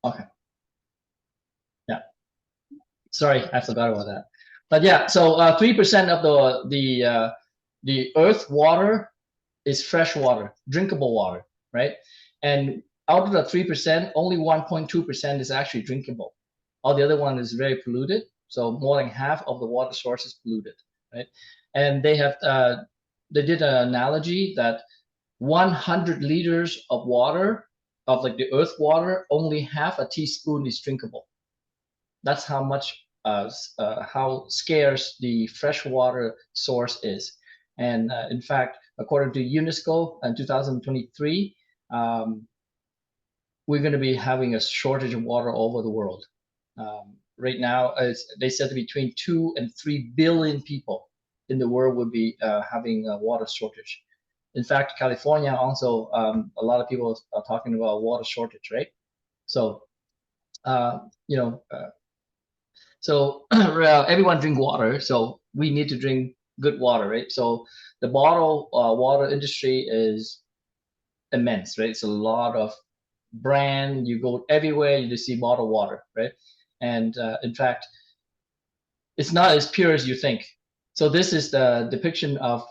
Okay. Yeah. Sorry, I forgot about that. But yeah, so 3% of the Earth water is fresh water, drinkable water, right? And out of the 3%, only 1.2% is actually drinkable. All the other one is very polluted. So more than half of the water source is polluted, right? And they did an analogy that 100 liters of water, of like the Earth water, only half a teaspoon is drinkable. That's how much how scarce the freshwater source is. And in fact, according to UNESCO in 2023, we're going to be having a shortage of water all over the world. Right now, they said between 2 and 3 billion people in the world would be having a water shortage. In fact, California also, a lot of people are talking about water shortage, right? So, you know, so everyone drink water, so we need to drink good water, right? So the bottle water industry is immense, right? It's a lot of brand. You go everywhere, you just see bottled water, right? And in fact, it's not as pure as you think. So this is the depiction of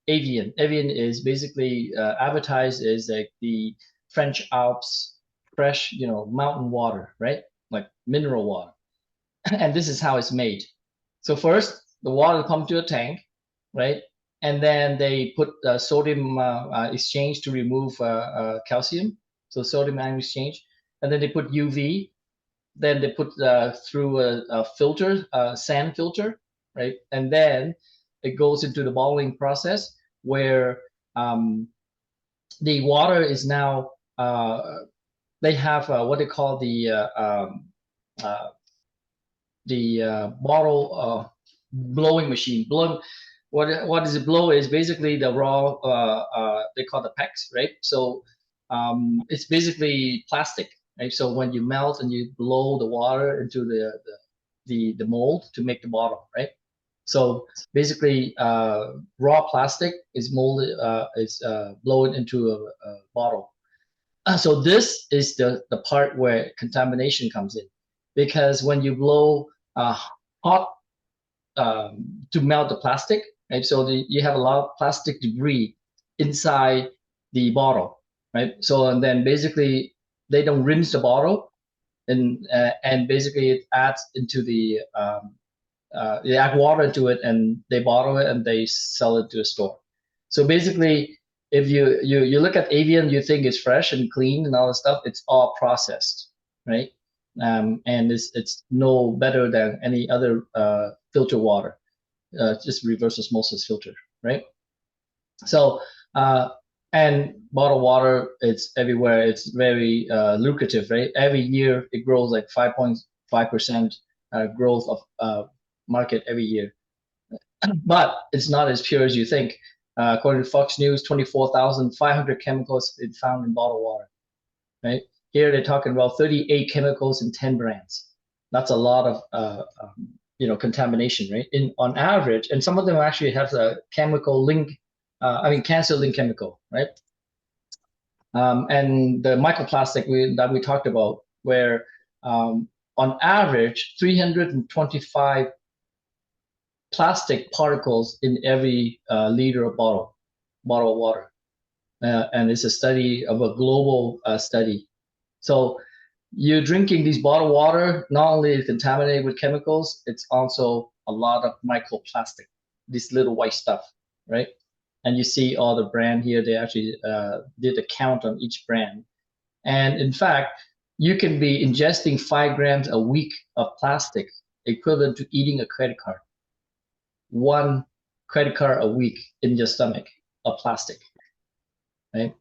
Evian. Evian is basically advertised as like the French Alps fresh, mountain water, right? Like mineral water. And this is how it's made. So first, the water pumped to a tank, right? And then they put sodium exchange to remove calcium, so sodium ion exchange. And then they put UV. Then they put through a filter, sand filter, right? And then it goes into the bottling process where the water is now they have what they call uh, the bottle blowing machine. Blowing, what is it blow is basically the raw they call the PEX, right? So it's basically plastic, right? So when you melt and you blow the water into the mold to make the bottle, right? So basically, raw plastic is molded, is blown into a bottle. So this is the part where contamination comes in, because when you blow hot to melt the plastic, right? So you have a lot of plastic debris inside the bottle, right? So and then basically they don't rinse the bottle, and basically it adds into they add water into it and they bottle it and they sell it to a store. So basically, if you look at Avian, you think it's fresh and clean and all this stuff. It's all processed, right? And it's no better than any other filter water. Just reverse osmosis filter, right? So and bottled water, it's everywhere. It's very lucrative, right? Every year it grows like 5.5% growth of market every year. But it's not as pure as you think. According to Fox News, 24,500 chemicals is found in bottled water, right? Here they're talking about 38 chemicals in 10 brands. That's a lot of contamination, right? On average, and some of them actually have a chemical link, cancer link chemical, right? And the microplastic that we talked about, where on average, 325 plastic particles in every liter of bottled water. And it's a study of a global study. So you're drinking these bottled water, not only is contaminated with chemicals, it's also a lot of microplastic, this little white stuff, right? And you see all the brand here, they actually did a count on each brand. And in fact, you can be ingesting 5 grams a week of plastic, equivalent to eating a credit card. 1 credit card a week in your stomach of plastic, right?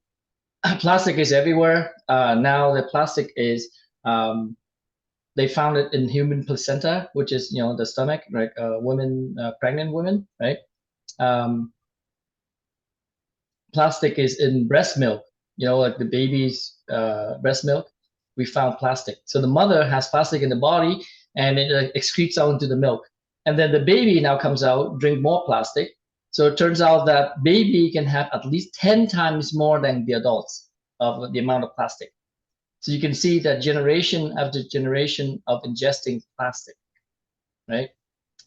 Plastic is everywhere. Now the plastic is, they found it in human placenta, which is, the stomach, like women, pregnant women, right? Plastic is in breast milk, like the baby's breast milk. We found plastic. So the mother has plastic in the body and it excretes out into the milk. And then the baby now comes out, drink more plastic. So it turns out that baby can have at least 10 times more than the adults of the amount of plastic. So you can see that generation after generation of ingesting plastic, right?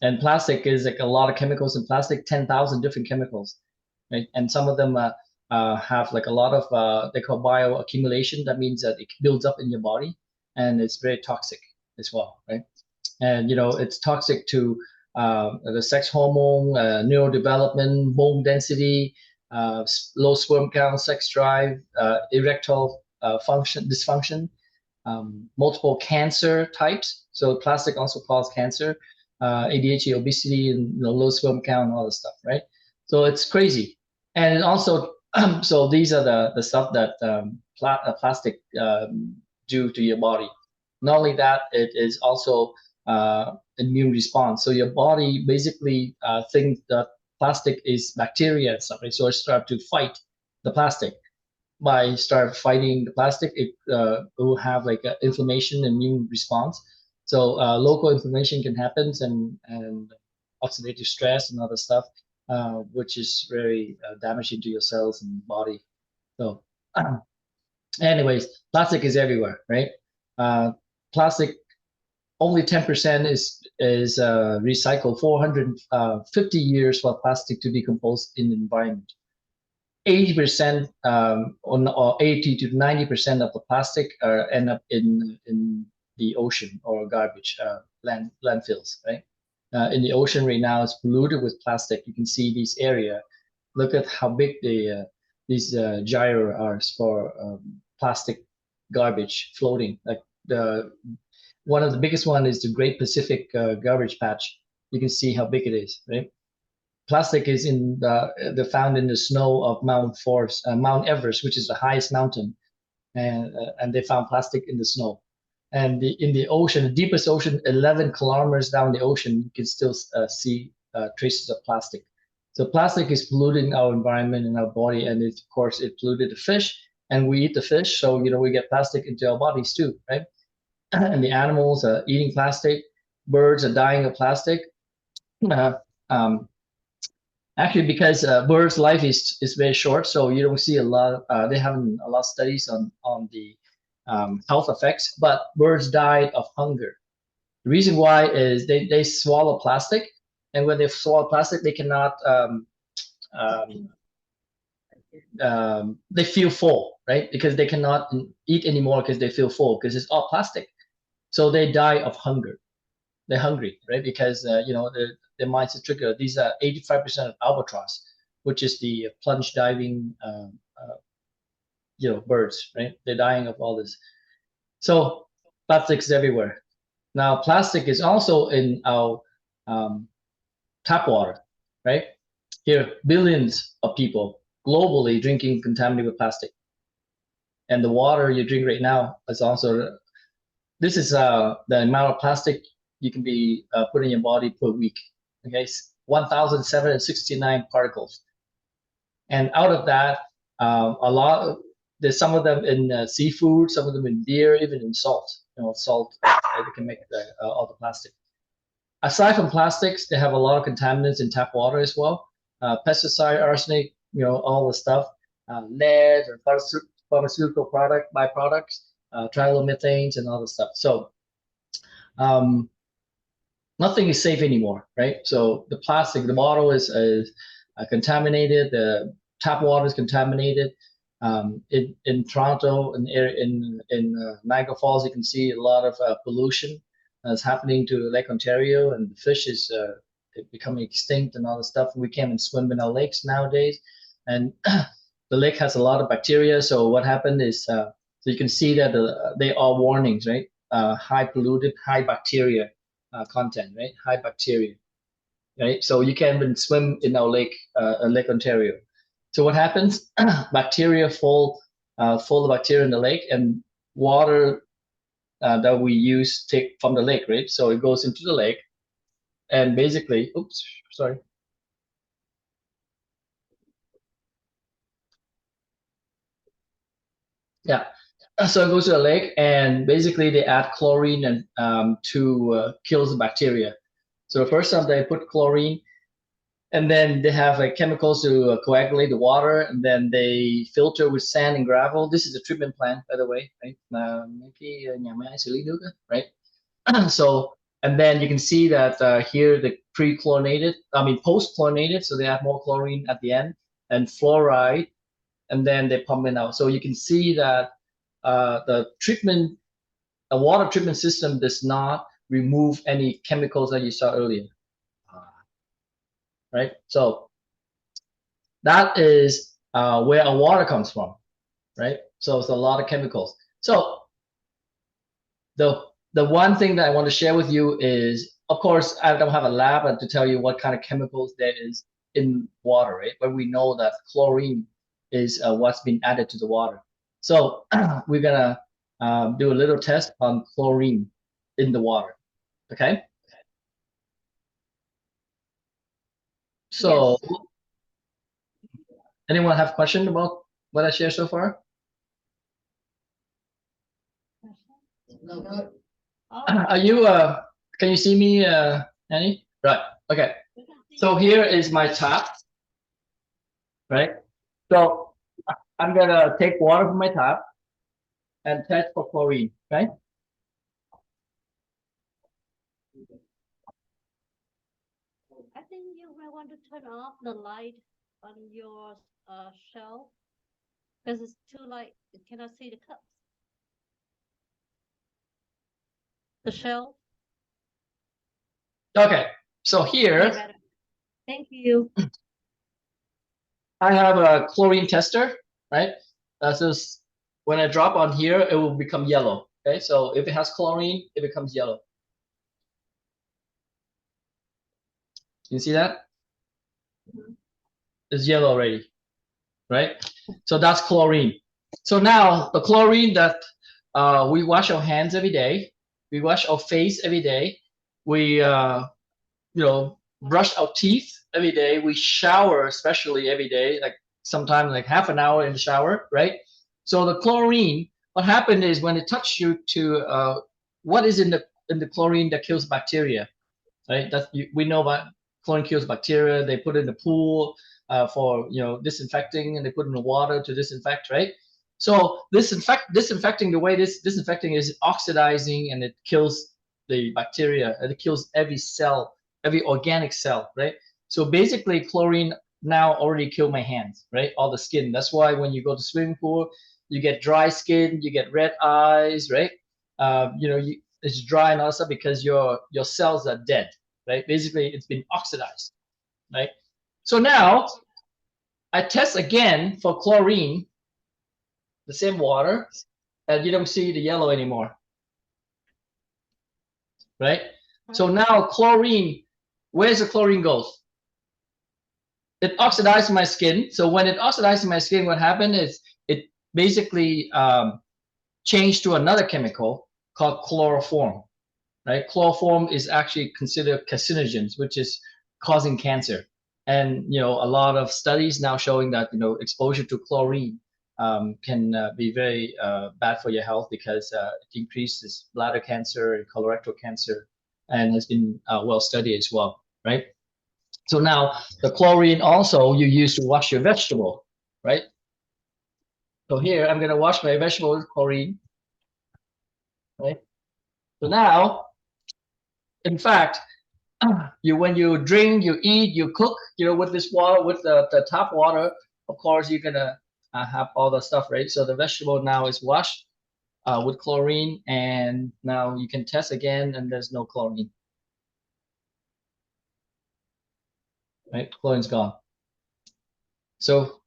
And plastic is like a lot of chemicals in plastic, 10,000 different chemicals, right? And some of them have like a lot of they call bioaccumulation. That means that it builds up in your body, and it's very toxic as well, right? And it's toxic to the sex hormone, neurodevelopment, bone density, low sperm count, sex drive, erectile function dysfunction, multiple cancer types. So plastic also causes cancer, ADHD, obesity, and low sperm count, and all this stuff, right? So it's crazy. And also, so these are the stuff that plastic do to your body. Not only that, it is also immune response. So your body basically thinks that plastic is bacteria and stuff, right? So it starts to fight the plastic. By start fighting the plastic, it will have like an inflammation immune response. So local inflammation can happen, and oxidative stress and other stuff, which is very damaging to your cells and body. So, anyways, plastic is everywhere, right? Plastic only 10% is recycled. 450 years for plastic to decompose in the environment. 80% or 80 to 90% of the plastic end up in the ocean or garbage landfills, right? In the ocean right now, it's polluted with plastic. You can see this area. Look at how big these gyre are for plastic garbage floating. Like one of the biggest one is the Great Pacific Garbage Patch. You can see how big it is, right? Plastic is in the found in the snow of Mount Everest, which is the highest mountain, and they found plastic in the snow. And in the ocean, the deepest ocean, 11 kilometers down the ocean, you can still see traces of plastic. So plastic is polluting our environment and our body, and of course it polluted the fish, and we eat the fish, so we get plastic into our bodies too, right? And the animals are eating plastic, birds are dying of plastic. Uh, um, Actually, because birds' life is very short, so you don't see a lot. They haven't a lot of studies on the health effects, but birds died of hunger. The reason why is they swallow plastic, and when they swallow plastic, they cannot um, they feel full, right? Because they cannot eat anymore because they feel full because it's all plastic. So they die of hunger. They're hungry, right? Because their minds are triggered. These are 85% of albatross, which is the plunge diving birds, right? They're dying of all this. So plastic's everywhere. Now plastic is also in our tap water, right? Here, billions of people globally drinking contaminated plastic. And the water you drink right now is also, this is the amount of plastic you can be put in your body per week. Okay, 1,769 particles. And out of that, there's some of them in seafood, some of them in beer, even in salt. Salt, they can make all the plastic. Aside from plastics, they have a lot of contaminants in tap water as well. Pesticide, arsenic, all the stuff, lead or pharmaceutical byproducts, trilomethanes and all the stuff. So nothing is safe anymore, right? So the plastic, the bottle is contaminated, the tap water is contaminated. In Toronto, in Niagara Falls, you can see a lot of pollution that's happening to Lake Ontario, and the fish is becoming extinct and all the stuff. We can't even swim in our lakes nowadays, and the lake has a lot of bacteria. So what happened is, so you can see that they are warnings, right? High polluted, high bacteria content, right? High bacteria, right? So you can't even swim in our lake, Lake Ontario. So what happens? Bacteria full of bacteria in the lake, and water that we use take from the lake, right? So it goes into the lake, and basically, oops, sorry. Yeah. So it goes to the lake, and basically they add chlorine and to kill the bacteria. So the first time they put chlorine, and then they have like chemicals to coagulate the water, and then they filter with sand and gravel. This is a treatment plant, by the way, right? Mấy cái nhà máy xử lý nước, right? So, and then you can see that here the pre-chlorinated, I mean post-chlorinated, so they have more chlorine at the end, and fluoride, and then they pump it out. So you can see that the treatment, a water treatment system does not remove any chemicals that you saw earlier, right? So that is where our water comes from, right? So it's a lot of chemicals. So the one thing that I want to share with you is, of course, I don't have a lab to tell you what kind of chemicals there is in water, right? But we know that chlorine is what's been added to the water. So we're gonna do a little test on chlorine in the water, okay? So, yes. Anyone have question about what I shared so far? No. Are you can you see me, Annie? Right. Okay. So here is my tap, right? So I'm gonna take water from my tap and test for chlorine, right? I think you might want to turn off the light on your shelf because it's too light. You cannot see the cups. The shelf. Okay. So here, thank you. I have a chlorine tester, right? So when I drop on here, it will become yellow. Okay. So if it has chlorine, it becomes yellow. You see that? Mm-hmm. It's yellow already, right? So that's chlorine. So now the chlorine that we wash our hands every day, we wash our face every day, we brush our teeth every day, we shower especially every day, like sometimes like half an hour in the shower, right? So the chlorine, what happened is when it touches you to what is in the chlorine that kills bacteria, right? We know about chlorine kills bacteria. They put it in the pool for disinfecting, and they put it in the water to disinfect, right? So disinfecting, the way this disinfecting is oxidizing, and it kills the bacteria, and it kills every cell, every organic cell, right? So basically, chlorine now already killed my hands, right? All the skin. That's why when you go to swimming pool, you get dry skin, you get red eyes, right? It's dry and all that stuff because your cells are dead, right? Basically, it's been oxidized, right? So now I test again for chlorine, the same water, and you don't see the yellow anymore, right? So now chlorine, where's the chlorine goes? It oxidized my skin. So when it oxidized my skin, what happened is it basically changed to another chemical called chloroform, right? Chloroform is actually considered carcinogens, which is causing cancer. And a lot of studies now showing that exposure to chlorine can be very bad for your health because it increases bladder cancer and colorectal cancer, and has been well studied as well, right? So now the chlorine also you use to wash your vegetable, right? So here I'm gonna wash my vegetable with chlorine, right? So now, in fact, when you drink, you eat, you cook, with this water, with the tap water, of course, you're gonna have all the stuff, right? So the vegetable now is washed with chlorine, and now you can test again, and there's no chlorine, right? Chlorine's gone. So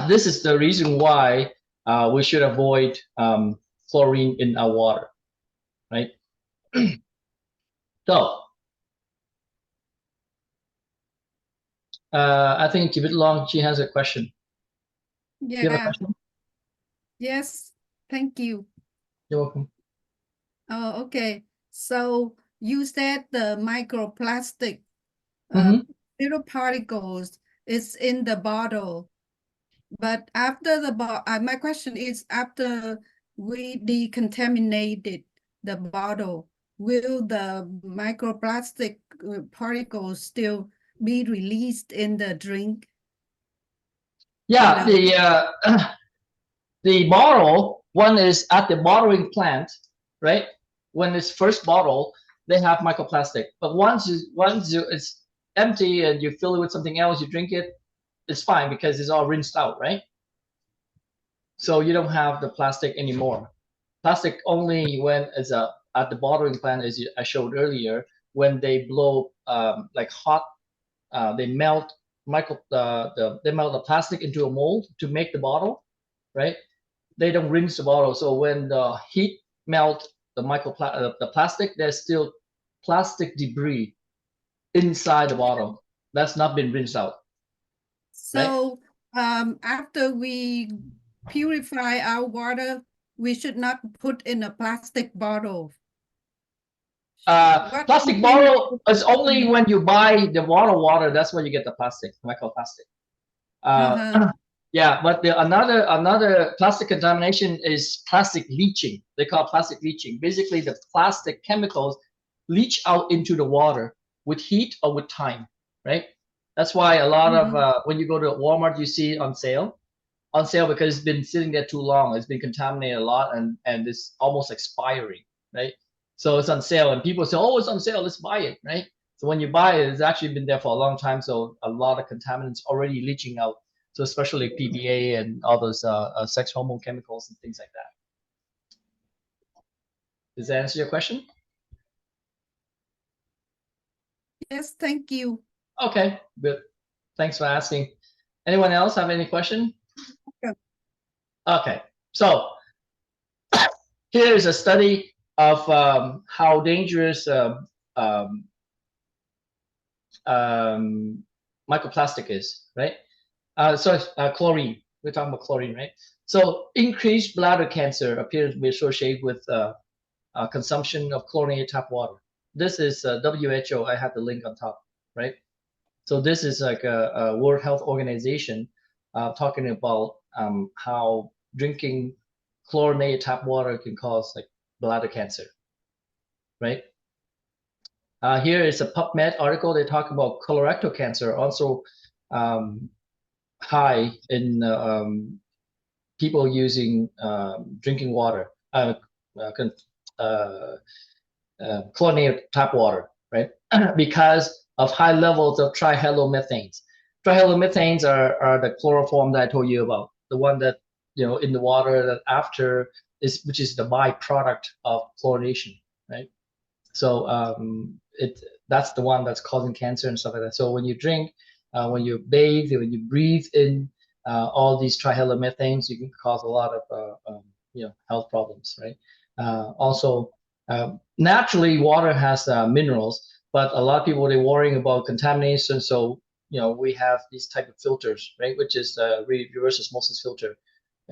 this is the reason why we should avoid chlorine in our water, right? So I think Tibet Long, she has a question. Yeah. You have a question? Yes, thank you. You're welcome. Oh, okay. So you said the microplastic little particles is in the bottle, but after the my question is, after we decontaminated the bottle, will the microplastic particles still be released in the drink? Yeah, You know? the bottle, one is at the bottling plant, right? When it's first bottled, they have microplastic. But it's empty and you fill it with something else, you drink it, it's fine because it's all rinsed out, right? So you don't have the plastic anymore. Plastic only when it's at the bottling plant, as I showed earlier, when they blow like hot, they melt they melt the plastic into a mold to make the bottle, right? They don't rinse the bottle. So when the heat melt the plastic, there's still plastic debris inside the bottle that's not been rinsed out, right? So after we purify our water, we should not put in a plastic bottle. What Plastic container bottle is only when you buy the water. That's when you get the plastic, microplastic. Uh-huh. Yeah, but another plastic contamination is plastic leaching. They call it plastic leaching. Basically, the plastic chemicals leach out into the water with heat or with time, right? That's why a lot of when you go to Walmart, you see it on sale because it's been sitting there too long. It's been contaminated a lot and it's almost expiring, right? So it's on sale and people say, oh, it's on sale, let's buy it, right? So when you buy it, it's actually been there for a long time. So a lot of contaminants already leaching out. So especially PBA and all those sex hormone chemicals and things like that. Does that answer your question? Yes, thank you. Okay, good. Thanks for asking. Anyone else have any question? Yeah. Okay, so here is a study of how dangerous microplastic is, right? Chlorine. We're talking about chlorine, right? So increased bladder cancer appears to be associated with consumption of chlorinated tap water. This is WHO. I have the link on top, right? So this is like a World Health Organization talking about how drinking chlorinated tap water can cause like bladder cancer, right? Here is a PubMed article. They talk about colorectal cancer also high in people using drinking water, chlorinated tap water, right? Because of high levels of trihalomethanes. Trihalomethanes are the chloroform that I told you about, the one that in the water that after which is the byproduct of chlorination, right? So that's the one that's causing cancer and stuff like that. So when you drink, when you bathe, when you breathe in all these trihalomethanes, you can cause a lot of health problems, right? Also, naturally, water has minerals, but a lot of people they're worrying about contamination. So we have these type of filters, right? Which is the reverse osmosis filter.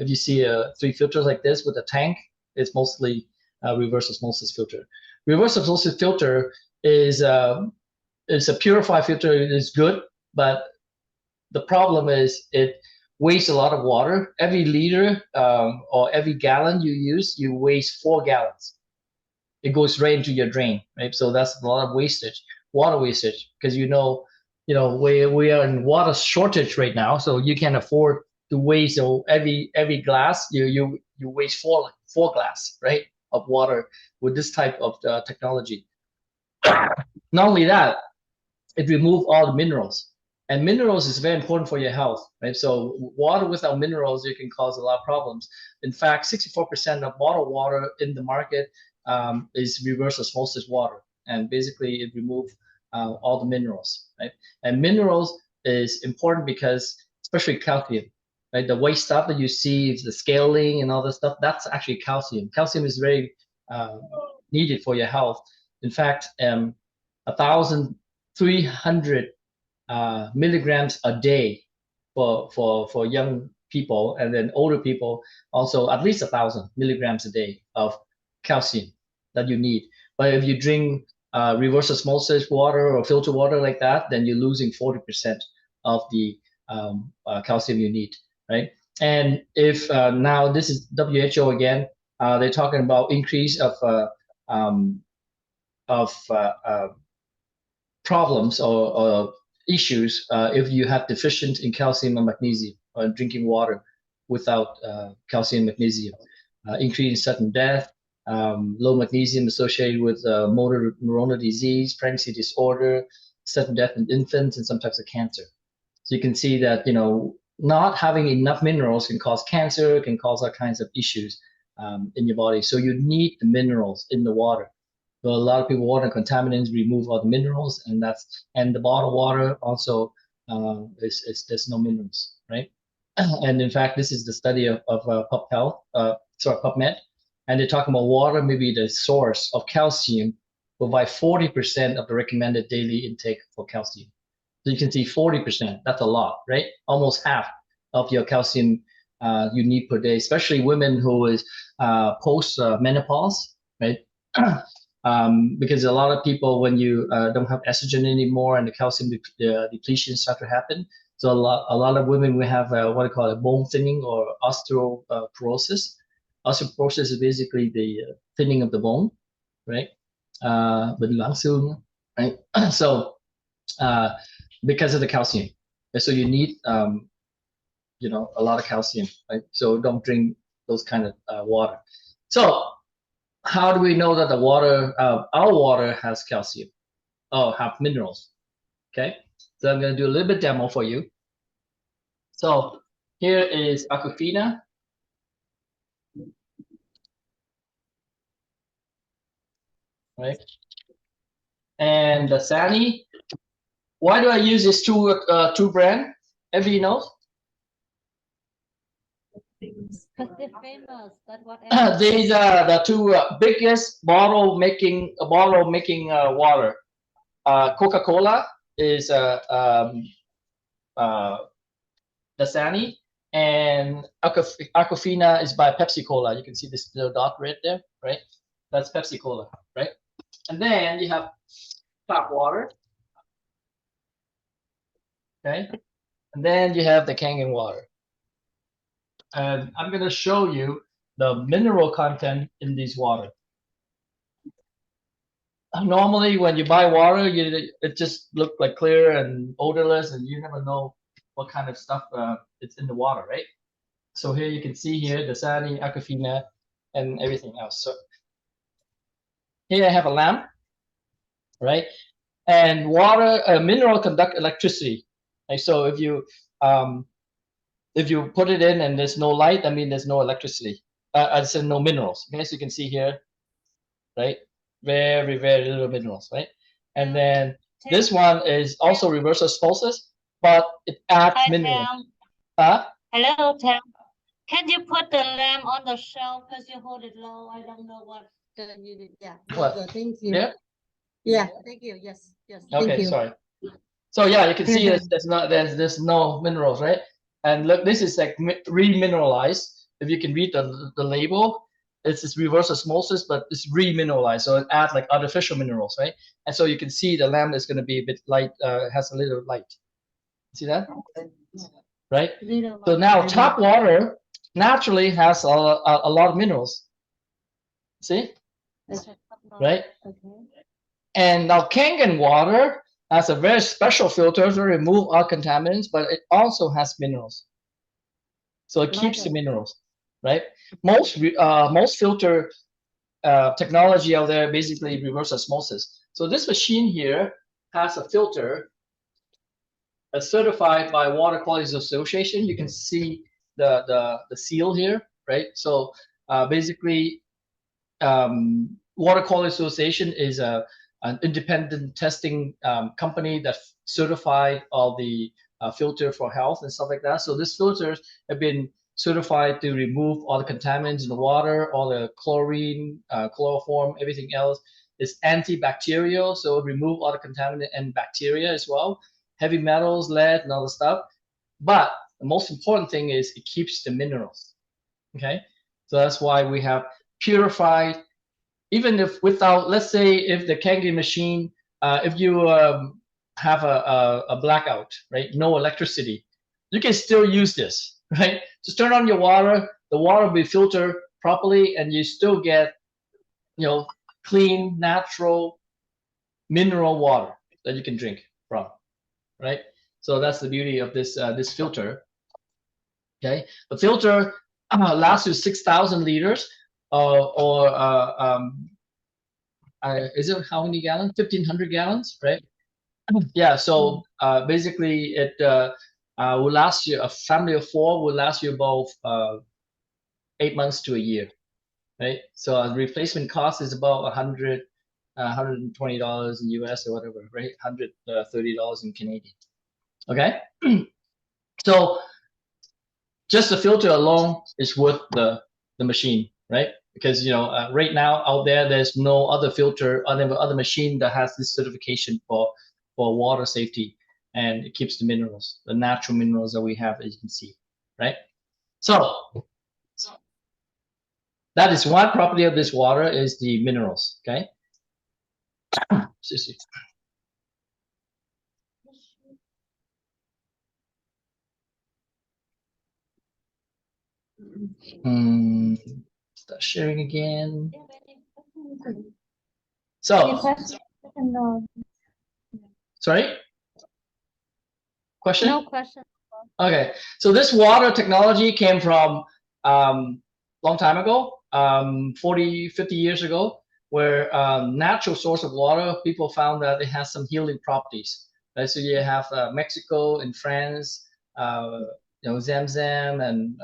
If you see 3 filters like this with a tank, it's mostly reverse osmosis filter. Reverse osmosis filter is a purified filter. It is good, but the problem is it wastes a lot of water. Every liter or every gallon you use, you waste 4 gallons. It goes right into your drain, right? So that's a lot of wastage, water wastage, because we are in water shortage right now, so you can't afford to waste. So every glass you waste four glass, right, of water with this type of technology. Not only that, it removes all the minerals. And minerals is very important for your health, right? So water without minerals, it can cause a lot of problems. In fact, 64% of bottled water in the market is reverse osmosis water. And basically it removes all the minerals, right? And minerals is important because, especially calcium, right? The white stuff that you see, the scaling and all this stuff, that's actually calcium. Calcium is very needed for your health. In fact, 1,300 milligrams a day for young people, and then older people also at least 1,000 milligrams a day of calcium that you need. But if you drink reverse osmosis water or filter water like that, then you're losing 40% of the calcium you need, right? And if now this is WHO again, they're talking about increase of problems or issues if you have deficient in calcium and magnesium or drinking water without calcium and magnesium. Increase in sudden death, low magnesium associated with motor neuronal disease, pregnancy disorder, sudden death in infants, and some types of cancer. So you can see that, you know, not having enough minerals can cause cancer, can cause all kinds of issues in your body. So you need the minerals in the water. So a lot of people, water contaminants remove all the minerals, and the bottled water also is there's no minerals, right? And in fact, this is the study of PubMed, and they're talking about water, maybe the source of calcium, provide 40% of the recommended daily intake for calcium. So you can see 40%, that's a lot, right? Almost half of your calcium you need per day, especially women who is post menopause, right? Because a lot of people, when you don't have estrogen anymore and the calcium depletion start to happen, so a lot of women will have what I call a bone thinning or osteoporosis. Osteoporosis is basically the thinning of the bone, right? Bệnh loãng xương, right? So because of the calcium, and so you need you know, a lot of calcium, right? So don't drink those kind of water. So how do we know that the water, our water has calcium or have minerals? Okay, so I'm going to do a little bit demo for you. So here is Aquafina. Right, and the Sani. Why do I use this two brand? Everybody knows. Because they're famous. That's what These are the two biggest bottle making water. Coca-Cola is Dasani, and Aquafina is by Pepsi Cola. You can see this little dot right there, right? That's Pepsi Cola, right? And then you have tap water, okay? And then you have the Kangen water. And I'm going to show you the mineral content in these water. Normally, when you buy water, it just looks like clear and odorless, and you never know what kind of stuff it's in the water, right? So here you can see here the Dasani, Aquafina, and everything else. So here I have a lamp, right? And water, mineral conduct electricity. Right? So if you put it in and there's no light, I mean there's no electricity. I said no minerals. Okay, so you can see here, right? Very, very little minerals, right? And then this one is also reverse osmosis, but it adds minerals. Hello, Tam. Can you put the lamp on the shelf because you hold it low? I don't know what you did. Yeah. What? Thank you. Yeah. Yeah. Thank you. Yes. Yes. Okay. Thank you. Sorry. So yeah, you can see there's no minerals, right? And look, this is like remineralized. If you can read the label, it's reverse osmosis, but it's remineralized, so it adds like artificial minerals, right? And so you can see the lamp is going to be a bit light, has a little light. See that? Right? So now tap water naturally has a lot of minerals. See? Right? Okay. And now Kangen water has a very special filter to remove all contaminants, but it also has minerals. So it keeps the minerals, right? Most filter technology out there basically reverse osmosis. So this machine here has a filter certified by Water Quality Association. You can see the seal here, right? So basically, Water Quality Association is an independent testing company that certified all the filter for health and stuff like that. So these filters have been certified to remove all the contaminants in the water, all the chlorine, chloroform, everything else. It's antibacterial, so it remove all the contaminant and bacteria as well, heavy metals, lead, and all the stuff. But the most important thing is it keeps the minerals. Okay, so that's why we have purified. Even if without, let's say, if the Kangen machine, if you have a blackout, right, no electricity, you can still use this, right? Just turn on your water, the water will be filtered properly, and you still get, you know, clean, natural, mineral water that you can drink from. right? So that's the beauty of this this filter. Okay, the filter lasts you 6,000 liters, or is it how many gallons? 1,500 gallons, right? Yeah. So basically, it will last you, a family of four will last you about 8 months to a year, right? So a replacement cost is about $120 in US or whatever, right? $130 in Canadian. Okay. So just the filter alone is worth the machine, right? Because right now out there's no other filter, other machine that has this certification for water safety, and it keeps the minerals, the natural minerals that we have, as you can see, right? So that is one property of this water, is the minerals. Okay. Start sharing again. So, sorry? Question? No question. Okay, so this water technology came from long time ago, 40, 50 years ago, where natural source of water, people found that it has some healing properties. Right? So you have Mexico and France, Zamzam and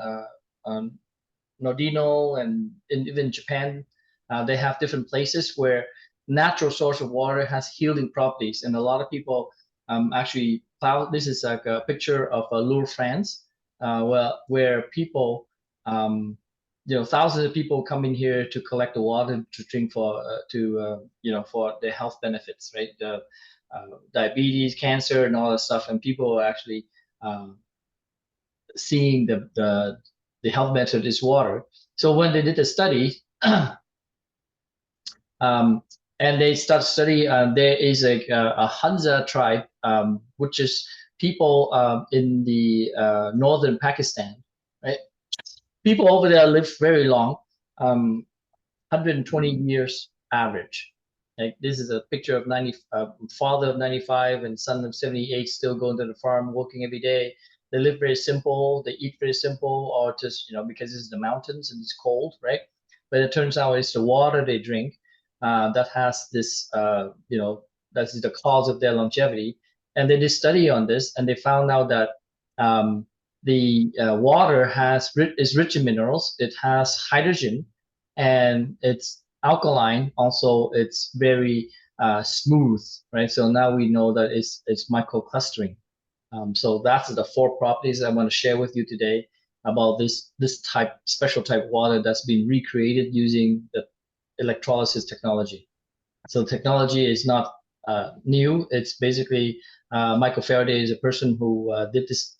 Nordino, and even Japan, they have different places where natural source of water has healing properties, and a lot of people actually found this is like a picture of Louvre, France, where people, thousands of people come in here to collect the water to drink for for their health benefits, right? The diabetes, cancer, and all that stuff, and people are actually seeing the health benefit of this water. So when they did the study, and they start study, there is a Hansa tribe, which is people in the northern Pakistan, right? People over there live very long, 120 years average. Like this is a picture of father of 95 and son of 78, still going to the farm, working every day. They live very simple. They eat very simple, or just because it's the mountains and it's cold, right? But it turns out it's the water they drink that has this, that's the cause of their longevity. And they did study on this, and they found out that the water is rich in minerals. It has hydrogen, and it's alkaline. Also, it's very smooth, right? So now we know that it's microclustering. So that's the four properties I want to share with you today about this special type water that's been recreated using the electrolysis technology. So technology is not new. It's basically Michael Faraday is a person who did this,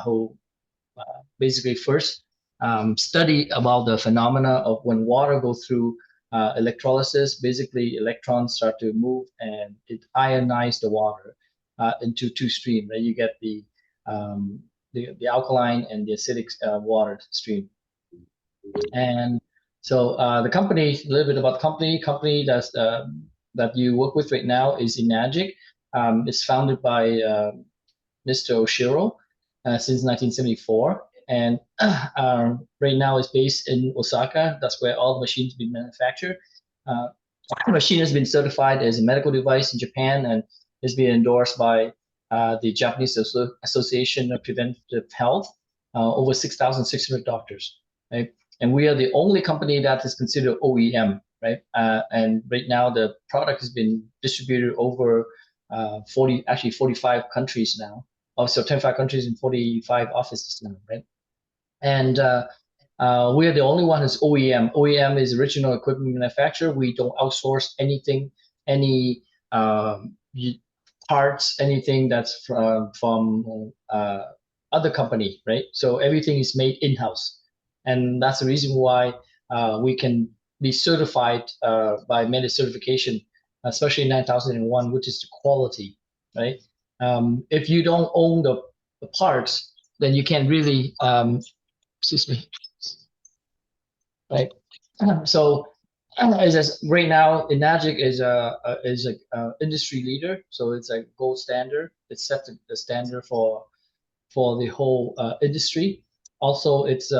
who basically first study about the phenomena of when water goes through electrolysis. Basically, electrons start to move, and it ionizes the water into two streams. Right? You get the alkaline and the acidic water stream. And so the company, a little bit about the company that's that you work with right now is Enagic. It's founded by Mr. Oshiro since 1974, and right now it's based in Osaka. That's where all the machines been manufactured. The machine has been certified as a medical device in Japan, and has been endorsed by the Japanese Association of Preventive Health, over 6,600 doctors, right? And we are the only company that is considered OEM, right? And right now the product has been distributed over 45 countries now. Also 25 countries and 45 offices now, right? And we are the only one who's OEM. OEM is original equipment manufacturer. We don't outsource anything, any parts, anything that's from other company, right? So everything is made in-house. And that's the reason why we can be certified by many certification, especially 9001, which is the quality, right? If you don't own the parts, then you can't really, excuse me, right? So right now, Enagic is a industry leader, so it's a gold standard. It sets the standard for the whole industry. Also, it's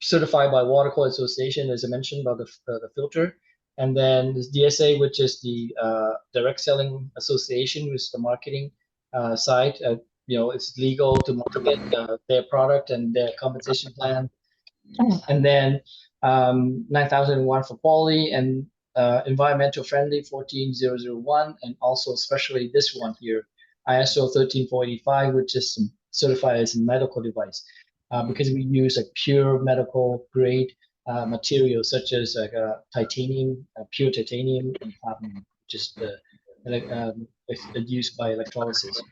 certified by Water Quality Association, as I mentioned about the filter, and then there's DSA, which is the Direct Selling Association, which is the marketing side. It's legal to market their product and their compensation plan, and then 9001 for quality and environmental friendly 14001, and also especially this one here, ISO 13485, which is certified as a medical device because we use a pure medical grade material such as titanium, pure titanium, and platinum, just used by electrolysis.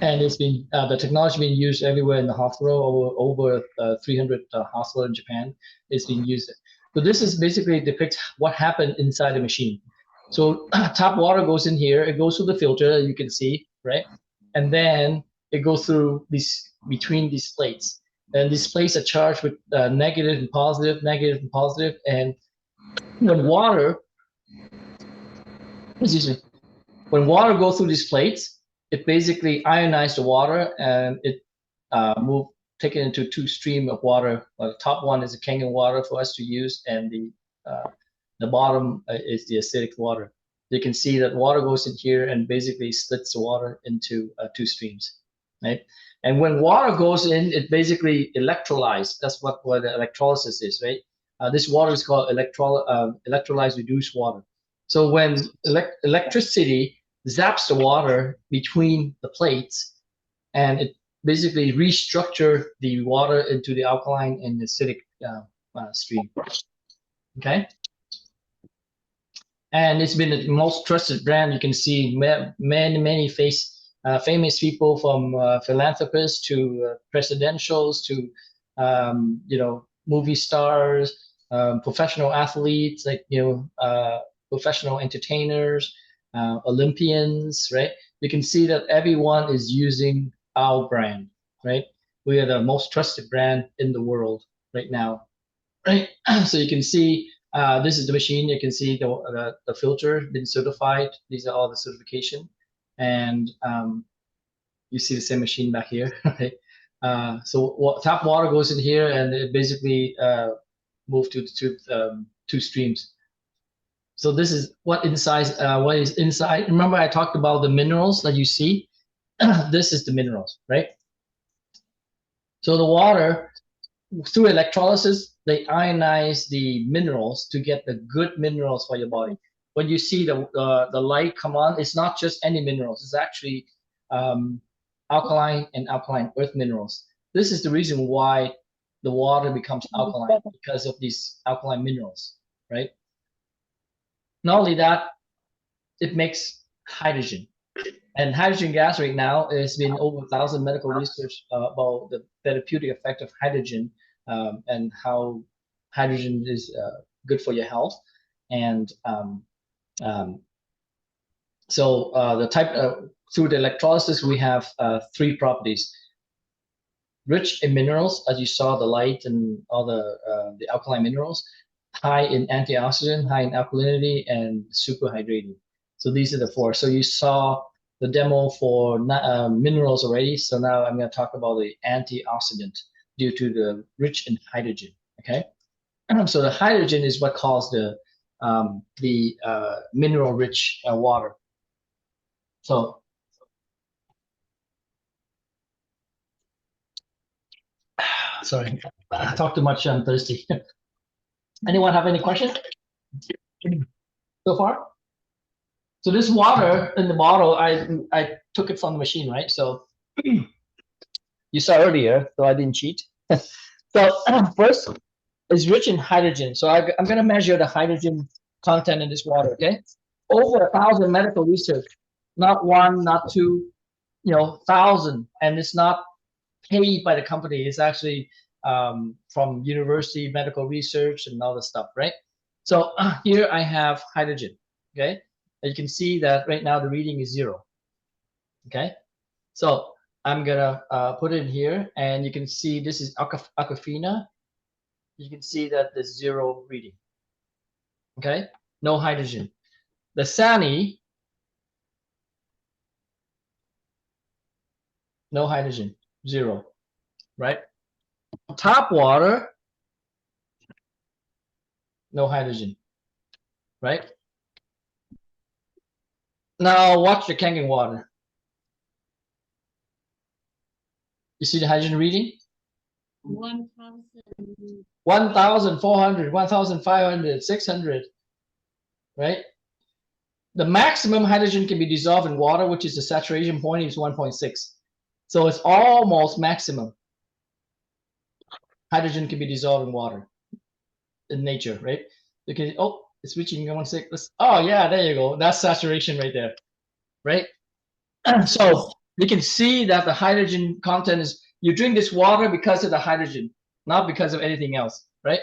And it's been the technology being used everywhere in the hospital. Over 300 hospitals in Japan. It's being used. So this is basically depicts what happened inside the machine. So tap water goes in here. It goes through the filter, you can see, right? And then it goes through between these plates. And these plates are charged with negative and positive, negative and positive. And when water, excuse me, when water goes through these plates, it basically ionizes the water and it take it into two streams of water. The top one is the Kangen water for us to use, and the bottom is the acidic water. You can see that water goes in here and basically splits the water into two streams, right? And when water goes in, it basically electrolyzes. That's what the electrolysis is, right? This water is called electrolyzed reduced water. So when electricity zaps the water between the plates, and it basically restructure the water into the alkaline and acidic stream. Okay. And it's been the most trusted brand. You can see many famous people, from philanthropists to presidentials to movie stars, professional athletes, like professional entertainers, Olympians, right? You can see that everyone is using our brand, right? We are the most trusted brand in the world right now, right? So you can see this is the machine. You can see the filter been certified. These are all the certification, and you see the same machine back here, right? So tap water goes in here, and it basically moves to two streams. So this is what is inside. Remember, I talked about the minerals that you see. This is the minerals, right? So the water, through electrolysis, they ionize the minerals to get the good minerals for your body. When you see the light come on, it's not just any minerals. It's actually alkaline and alkaline earth minerals. This is the reason why the water becomes alkaline, because of these alkaline minerals, right? Not only that, it makes hydrogen. And hydrogen gas right now has been over 1,000 medical research about the therapeutic effect of hydrogen, and how hydrogen is good for your health. And so the type through the electrolysis, we have three properties: rich in minerals, as you saw, the light and all the alkaline minerals; high in antioxidant, high in alkalinity, and super hydrating. So these are the four. So you saw the demo for minerals already. So now I'm going to talk about the antioxidant due to the rich in hydrogen. Okay. So the hydrogen is what caused the mineral rich water. So sorry, I talked too much. I'm thirsty. Anyone have any questions so far? So this water in the bottle, I took it from the machine, right? So you saw earlier, so I didn't cheat. So first, it's rich in hydrogen. So I'm going to measure the hydrogen content in this water, okay? Over 1,000 medical research, not one, not two, 1,000. And it's not paid by the company. It's actually from university, medical research, and all this stuff, right? So here I have hydrogen, okay? And you can see that right now the reading is 0, okay? So I'm gonna put it in here, and you can see this is Aquafina. you can see that there's 0 reading. Okay, no hydrogen. The Sani, no hydrogen, 0, right? Tap water, no hydrogen, right? Now watch the Kangen water. You see the hydrogen reading? 1,000. 1,400, 1,500, 600, right? The maximum hydrogen can be dissolved in water, which is the saturation point is 1.6. So it's almost maximum. Hydrogen can be dissolved in water in nature, right? You can, oh, it's reaching 1.6. Oh yeah, there you go. That's saturation right there, right? So you can see that the hydrogen content is, you drink this water because of the hydrogen, not because of anything else, right?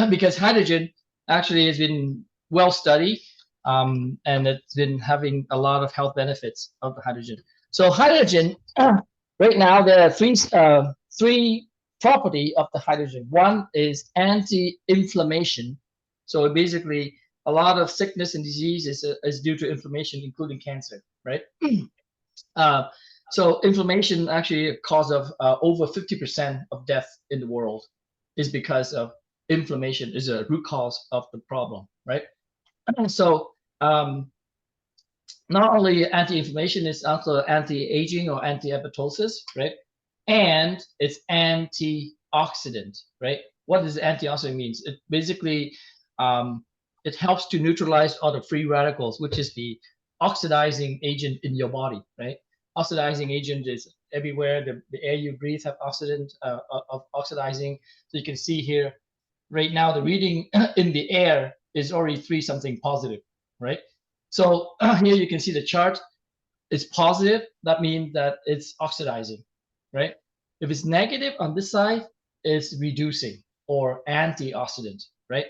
Because hydrogen actually has been well studied, and it's been having a lot of health benefits of the hydrogen. So hydrogen, right now there are three property of the hydrogen. One is anti-inflammation. So basically, a lot of sickness and disease is due to inflammation, including cancer, right? So inflammation actually a cause of over 50% of death in the world is because of inflammation is a root cause of the problem, right? So not only anti-inflammation, it's also anti-aging or anti-apoptosis, right? And it's antioxidant, right? What does antioxidant means? It basically it helps to neutralize all the free radicals, which is the oxidizing agent in your body, right? Oxidizing agent is everywhere. The air you breathe have oxidant of oxidizing. So you can see here, right now the reading in the air is already 3 something positive, right? So here you can see the chart. It's positive. That means that it's oxidizing, right? If it's negative on this side, it's reducing or antioxidant, right?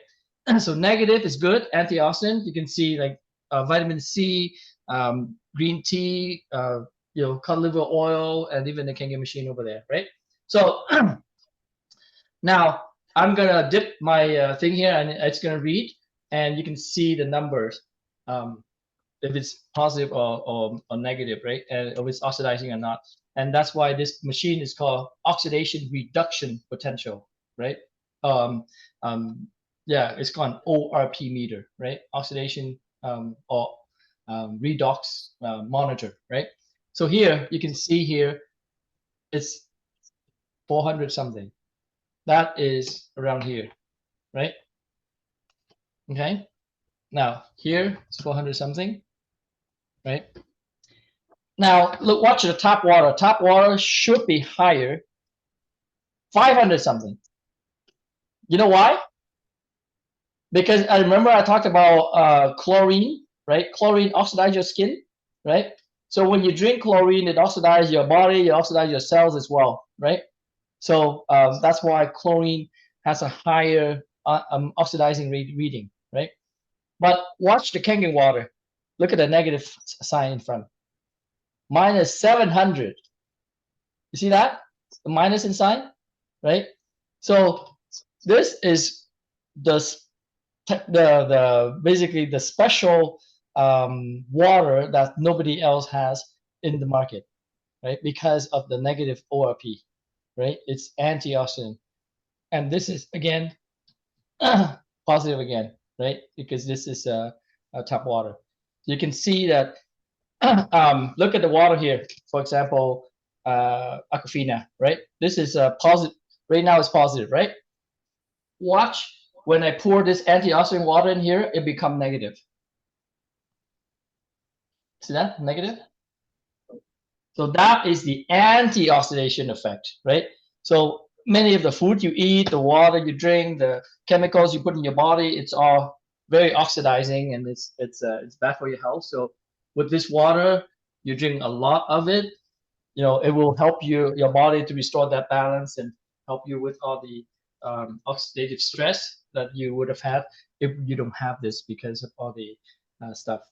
So negative is good, antioxidant. You can see like vitamin C, green tea, cod liver oil, and even the Kangen machine over there, right? So now I'm gonna dip my thing here, and it's gonna read, and you can see the numbers. If it's positive or negative, right? And if it's oxidizing or not. And that's why this machine is called oxidation reduction potential, right? Yeah, it's called an ORP meter, right? Oxidation or redox monitor, right? So here you can see here it's 400 something. That is around here, right? Okay. Now here it's 400 something, right? Now, look, watch the tap water. Tap water should be higher, 500 something. You know why? Because I remember I talked about chlorine, right? Chlorine oxidizes your skin, right? So when you drink chlorine, it oxidizes your body, it oxidizes your cells as well, right? So that's why chlorine has a higher oxidizing reading, right? But watch the Kangen water. Look at the negative sign in front. Minus 700. You see that? The minus in sign, right? So this is the basically the special water that nobody else has in the market, right? Because of the negative ORP, right? It's antioxidant, and this is again positive again, right? Because this is a tap water. You can see that. Look at the water here. For example, Aquafina, right? This is positive. Right now it's positive, right? Watch when I pour this antioxidant water in here, it become negative. See that? Negative? So that is the antioxidation effect, right? So many of the food you eat, the water you drink, the chemicals you put in your body, it's all very oxidizing, and it's bad for your health. So with this water, you drink a lot of it, it will help your body to restore that balance and help you with all the oxidative stress that you would have had if you don't have this because of all the stuff.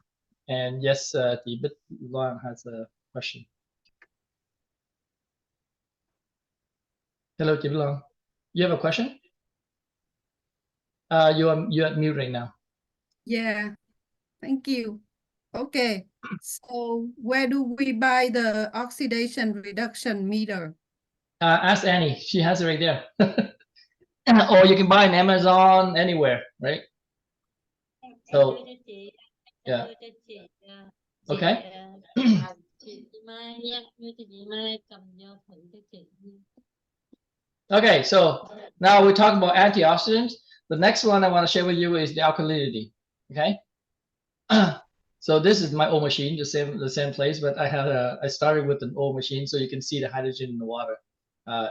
And yes, the bit long has a question. Hello, Long. You have a question? You're at mute right now. Yeah, thank you. Okay, so where do we buy the oxidation reduction meter? Ask Annie. She has it right there. Or you can buy on Amazon, anywhere, right? So, yeah. Okay. Okay, so now we're talking about antioxidants. The next one I want to share with you is the alkalinity. Okay. So this is my old machine, the same place, but I started with an old machine, so you can see the hydrogen in the water.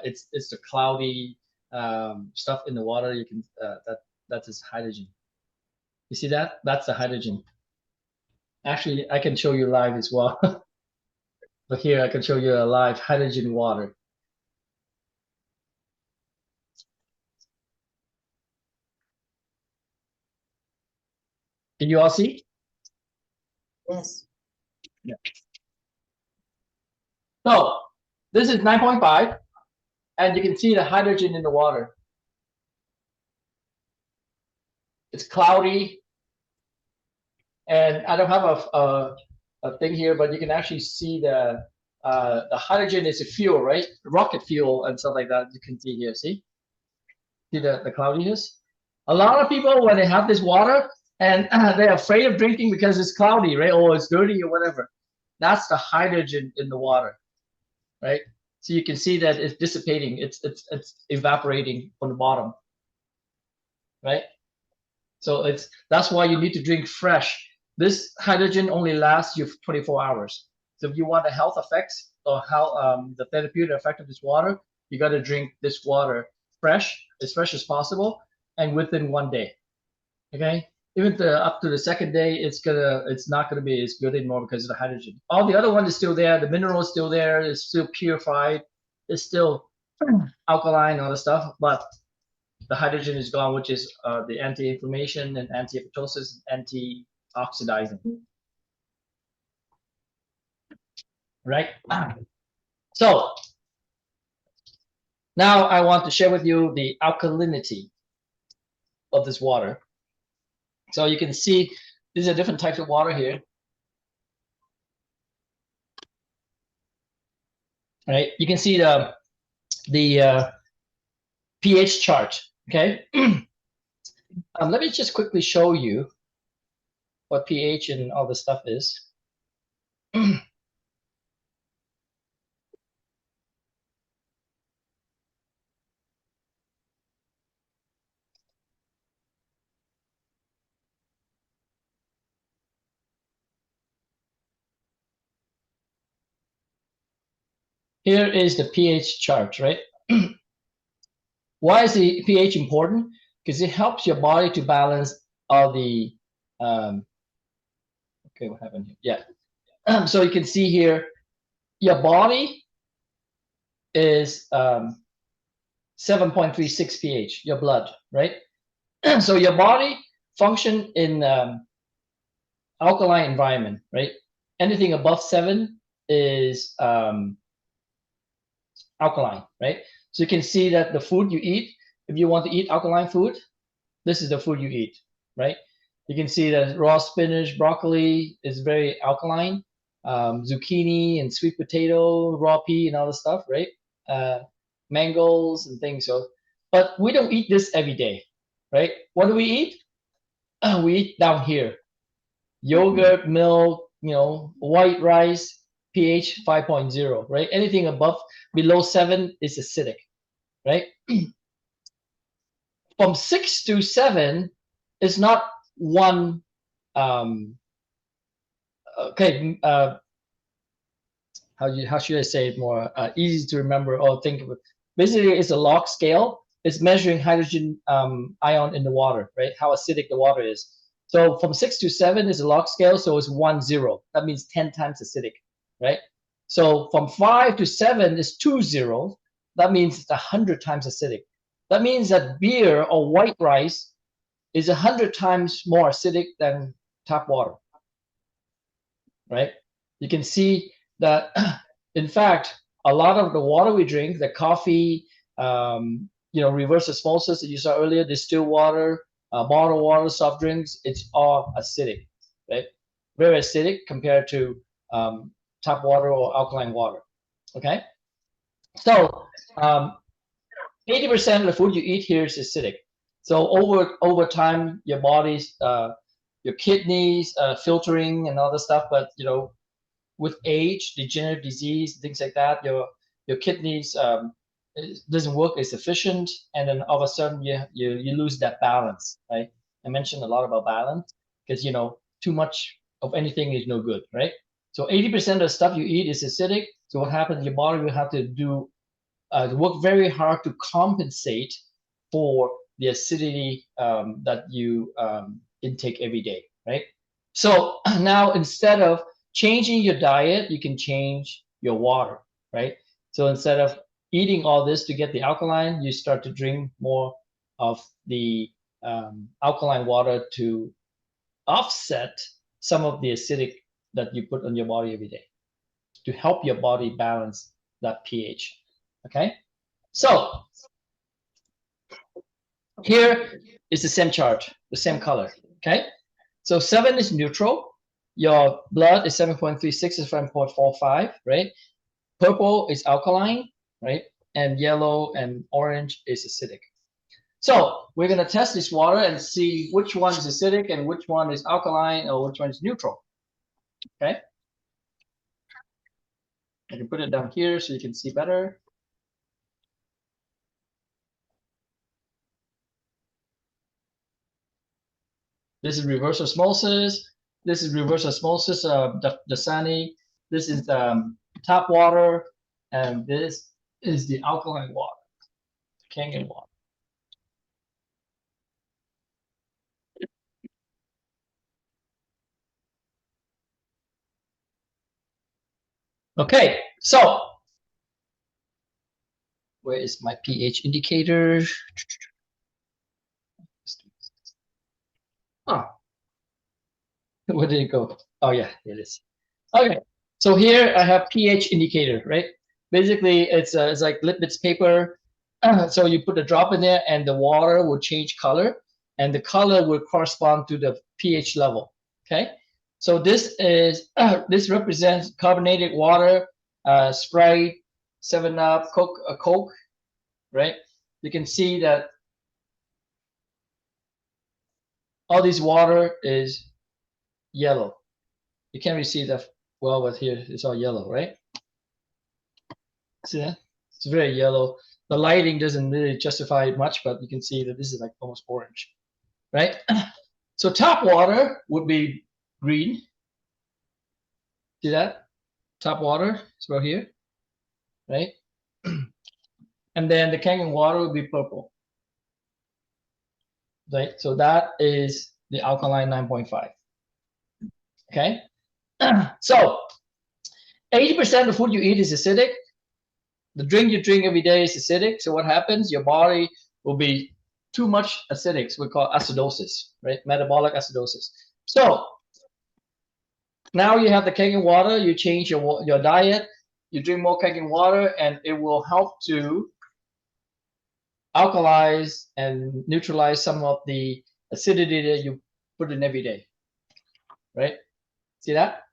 It's the cloudy stuff in the water. You can that is hydrogen. You see that? That's the hydrogen. Actually, I can show you live as well. But here I can show you a live hydrogen water. Can you all see? Yes. Yeah. So this is 9.5, and you can see the hydrogen in the water. It's cloudy, and I don't have a thing here, but you can actually see the hydrogen is a fuel, right? Rocket fuel and stuff like that. You can see here. See the cloudiness. A lot of people, when they have this water, and they're afraid of drinking because it's cloudy, right? Or it's dirty or whatever. That's the hydrogen in the water, right? So you can see that it's dissipating. It's evaporating from the bottom, right? So that's why you need to drink fresh. This hydrogen only lasts you 24 hours. So if you want the health effects or how the therapeutic effect of this water, you got to drink this water fresh, as fresh as possible, and within 1 day. Okay, even up to the second day, it's not gonna be as good anymore because of the hydrogen. All the other one is still there. The mineral is still there. It's still purified. It's still alkaline, all the stuff, but the hydrogen is gone, which is the anti-inflammation and anti-apoptosis, anti-oxidizing. Right? So now I want to share with you the alkalinity of this water. So you can see these are different types of water here. Right? You can see the pH chart. Okay. Let me just quickly show you what pH and all this stuff is. Here is the pH chart, right? Why is the pH important? Because it helps your body to balance all the, okay, what happened here? Yeah. So you can see here, your body is 7.36 pH, your blood, right? So your body function in alkaline environment, right? Anything above 7 is alkaline, right? So you can see that the food you eat, if you want to eat alkaline food, this is the food you eat, right? You can see that raw spinach, broccoli is very alkaline. Zucchini and sweet potato, raw pea and all this stuff, right? Mangoes and things. So, but we don't eat this every day, right? What do we eat? We eat down here. Yogurt, milk, white rice, pH 5.0, right? Anything below 7 is acidic, right? From 6 to 7 is not one. Okay, how should I say it more easy to remember or think of it? Basically, it's a log scale. It's measuring hydrogen ion in the water, right? How acidic the water is. So from 6 to 7 is a log scale, so it's 1, 0. That means 10 times acidic, right? So from 5 to 7 is 2 zeros. That means it's 100 times acidic. That means that beer or white rice is 100 times more acidic than tap water, right? You can see that, in fact, a lot of the water we drink, the coffee, reverse osmosis that you saw earlier, distilled water, bottled water, soft drinks, it's all acidic, right? Very acidic compared to tap water or alkaline water. Okay, so 80% of the food you eat here is acidic. So over time, your body's your kidneys filtering and all this stuff, but with age, degenerative disease, things like that, your kidneys it doesn't work as efficient, and then all of a sudden you lose that balance, right? I mentioned a lot about balance because too much of anything is no good, right? So 80% of the stuff you eat is acidic. So what happens? Your body will have to do work very hard to compensate for the acidity that you intake every day, right? So now instead of changing your diet, you can change your water, right? So instead of eating all this to get the alkaline, you start to drink more of the alkaline water to offset some of the acidic that you put on your body every day to help your body balance that pH. Okay, so here is the same chart, the same color. Okay, so 7 is neutral. Your blood is 7.36 is 7.45, right? Purple is alkaline, right? And yellow and orange is acidic. So we're going to test this water and see which one is acidic and which one is alkaline or which one is neutral. Okay. I can put it down here so you can see better. This is reverse osmosis. This is reverse osmosis of Dasani. This is tap water. And this is the alkaline water, Kangen water. Okay, so where is my pH indicator? Oh, where did it go? Oh yeah, it is. Okay, so here I have pH indicator, right? Basically, it's like litmus paper. So you put a drop in there, and the water will change color, and the color will correspond to the pH level. Okay, so this is this represents carbonated water, Sprite, 7-Up, Coke, right? You can see that all this water is yellow. You can't really see that well, but here it's all yellow, right? See that? It's very yellow. The lighting doesn't really justify it much, but you can see that this is like almost orange, right? So tap water would be green. See that? Tap water is about here, right? And then the Kangen water would be purple, right? So that is the alkaline 9.5. Okay. So 80% of the food you eat is acidic. The drink you drink every day is acidic. So what happens? Your body will be too much acidic. So we call acidosis, right? Metabolic acidosis. So now you have the Kangen water. You change your diet. You drink more Kangen water, and it will help to alkalize and neutralize some of the acidity that you put in every day, right? See that?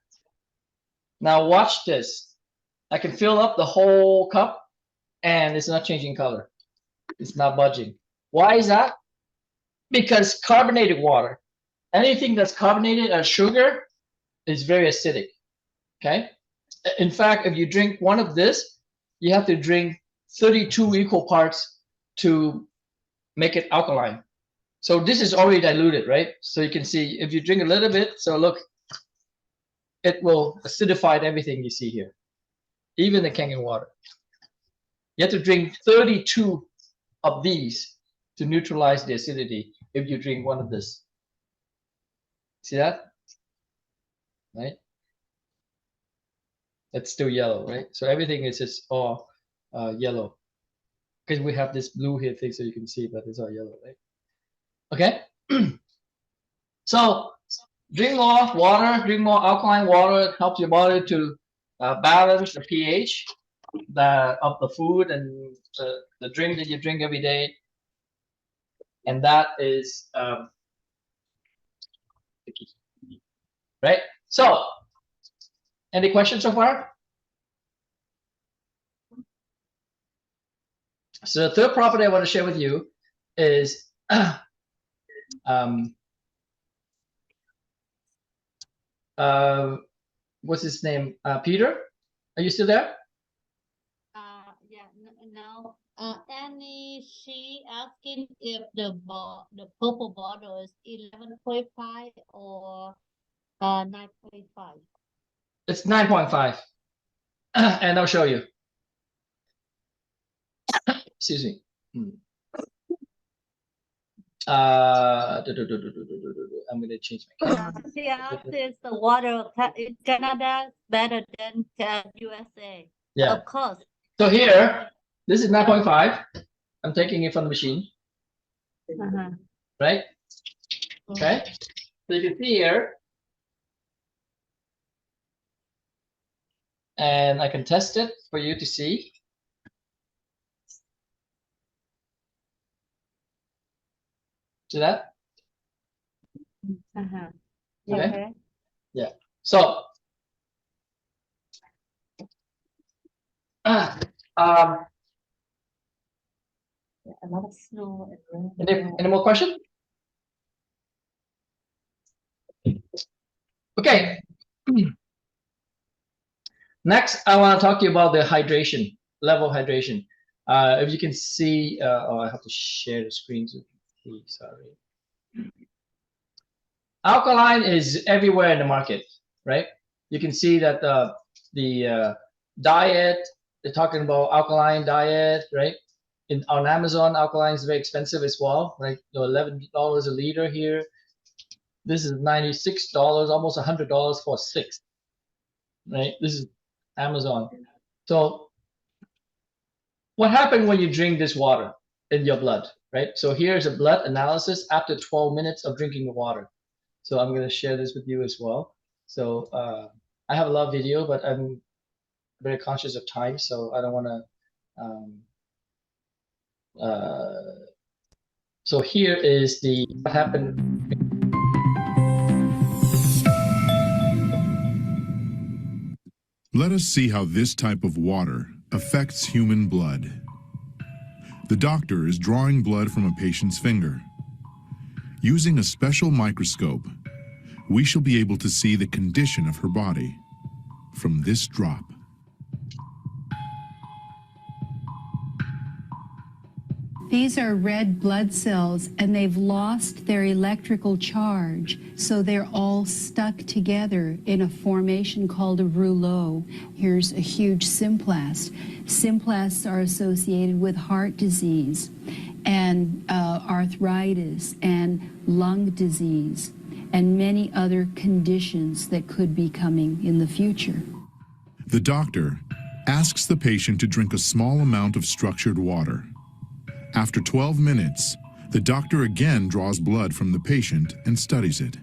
Now watch this. I can fill up the whole cup, and it's not changing color. It's not budging. Why is that? Because carbonated water, anything that's carbonated as sugar, is very acidic. Okay. In fact, if you drink one of this, you have to drink 32 equal parts to make it alkaline. So this is already diluted, right? So you can see if you drink a little bit, so look, it will acidify everything you see here, even the Kangen water. You have to drink 32 of these to neutralize the acidity if you drink one of this. See that? Right? It's still yellow, right? So everything is just all yellow. Because we have this blue here thing so you can see, but it's all yellow, right? Okay? So drink more water, drink more alkaline water. It helps your body to balance the pH of the food and the drink that you drink every day. and that is the key, right? So, any questions so far? So the third property I want to share with you is what's his name? Peter, are you still there? Yeah, no. Annie, she asking if the purple bottle is 11.5 or 9.5. It's 9.5, and I'll show you. Excuse me. I'm gonna change my camera. She asked is the water in Canada better than USA. Yeah. Of course. So here, this is 9.5. I'm taking it from the machine, right? Okay. So you can see here, and I can test it for you to see. See that? Okay. Yeah. So, A lot of snow and rain. any more questions? Okay. Next, I want to talk to you about the hydration, level of hydration. If you can see, oh, I have to share the screen so you can see, sorry. Alkaline is everywhere in the market, right? You can see that the diet, they're talking about alkaline diet, right? On Amazon, alkaline is very expensive as well, right? $11 a liter here. This is $96, almost $100 for 6, right? This is Amazon. So what happened when you drink this water in your blood, right? So here's a blood analysis after 12 minutes of drinking the water. So I'm going to share this with you as well. So I have a lot of video, but I'm very conscious of time, so I don't want to. So here is what happened. Let us see how this type of water affects human blood. The doctor is drawing blood from a patient's finger. Using a special microscope, we shall be able to see the condition of her body from this drop. These are red blood cells, and they've lost their electrical charge, so they're all stuck together in a formation called a rouleau. Here's a huge symplast. Symplasts are associated with heart disease and arthritis and lung disease and many other conditions that could be coming in the future. The doctor asks the patient to drink a small amount of structured water. After 12 minutes, the doctor again draws blood from the patient and studies it.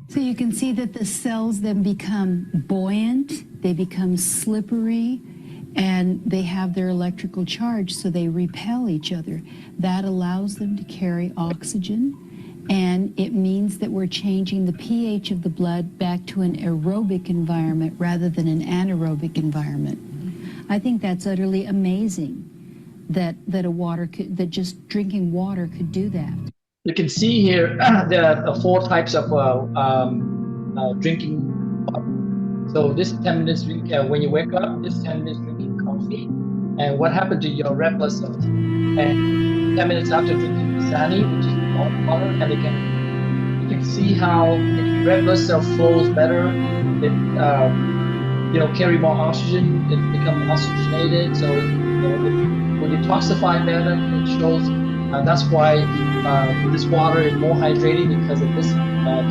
So you can see that the cells then become buoyant, they become slippery, and they have their electrical charge, so they repel each other. That allows them to carry oxygen, and it means that we're changing the pH of the blood back to an aerobic environment rather than an anaerobic environment. I think that's utterly amazing that just drinking water could do that. You can see here there are 4 types of drinking water. So this is 10 minutes drink when you wake up. This is 10 minutes drinking coffee. And what happened to your red blood cells? And 10 minutes after drinking Sani, which is warm water, and you can see how the red blood cell flows better. It carry more oxygen. It becomes oxygenated. So when you detoxify better, it shows. That's why this water is more hydrating because of this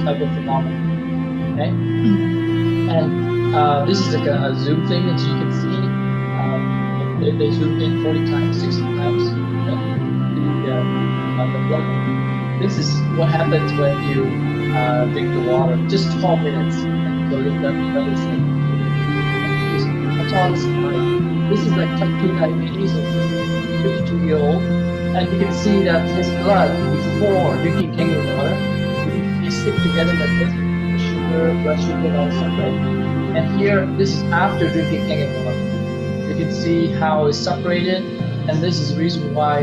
type of phenomenon. Okay, and this is like a zoom thing, as you can see. They zoomed in 40 times, 60 times. The blood. This is what happens when you drink the water. Just 12 minutes. So that is that's all. This is like type 2 diabetes, a 52-year-old. And you can see that his blood before drinking Kangen water, they stick together like this, the sugar, blood sugar, and all that stuff, right? And here, this is after drinking Kangen water. You can see how it's separated, and this is the reason why,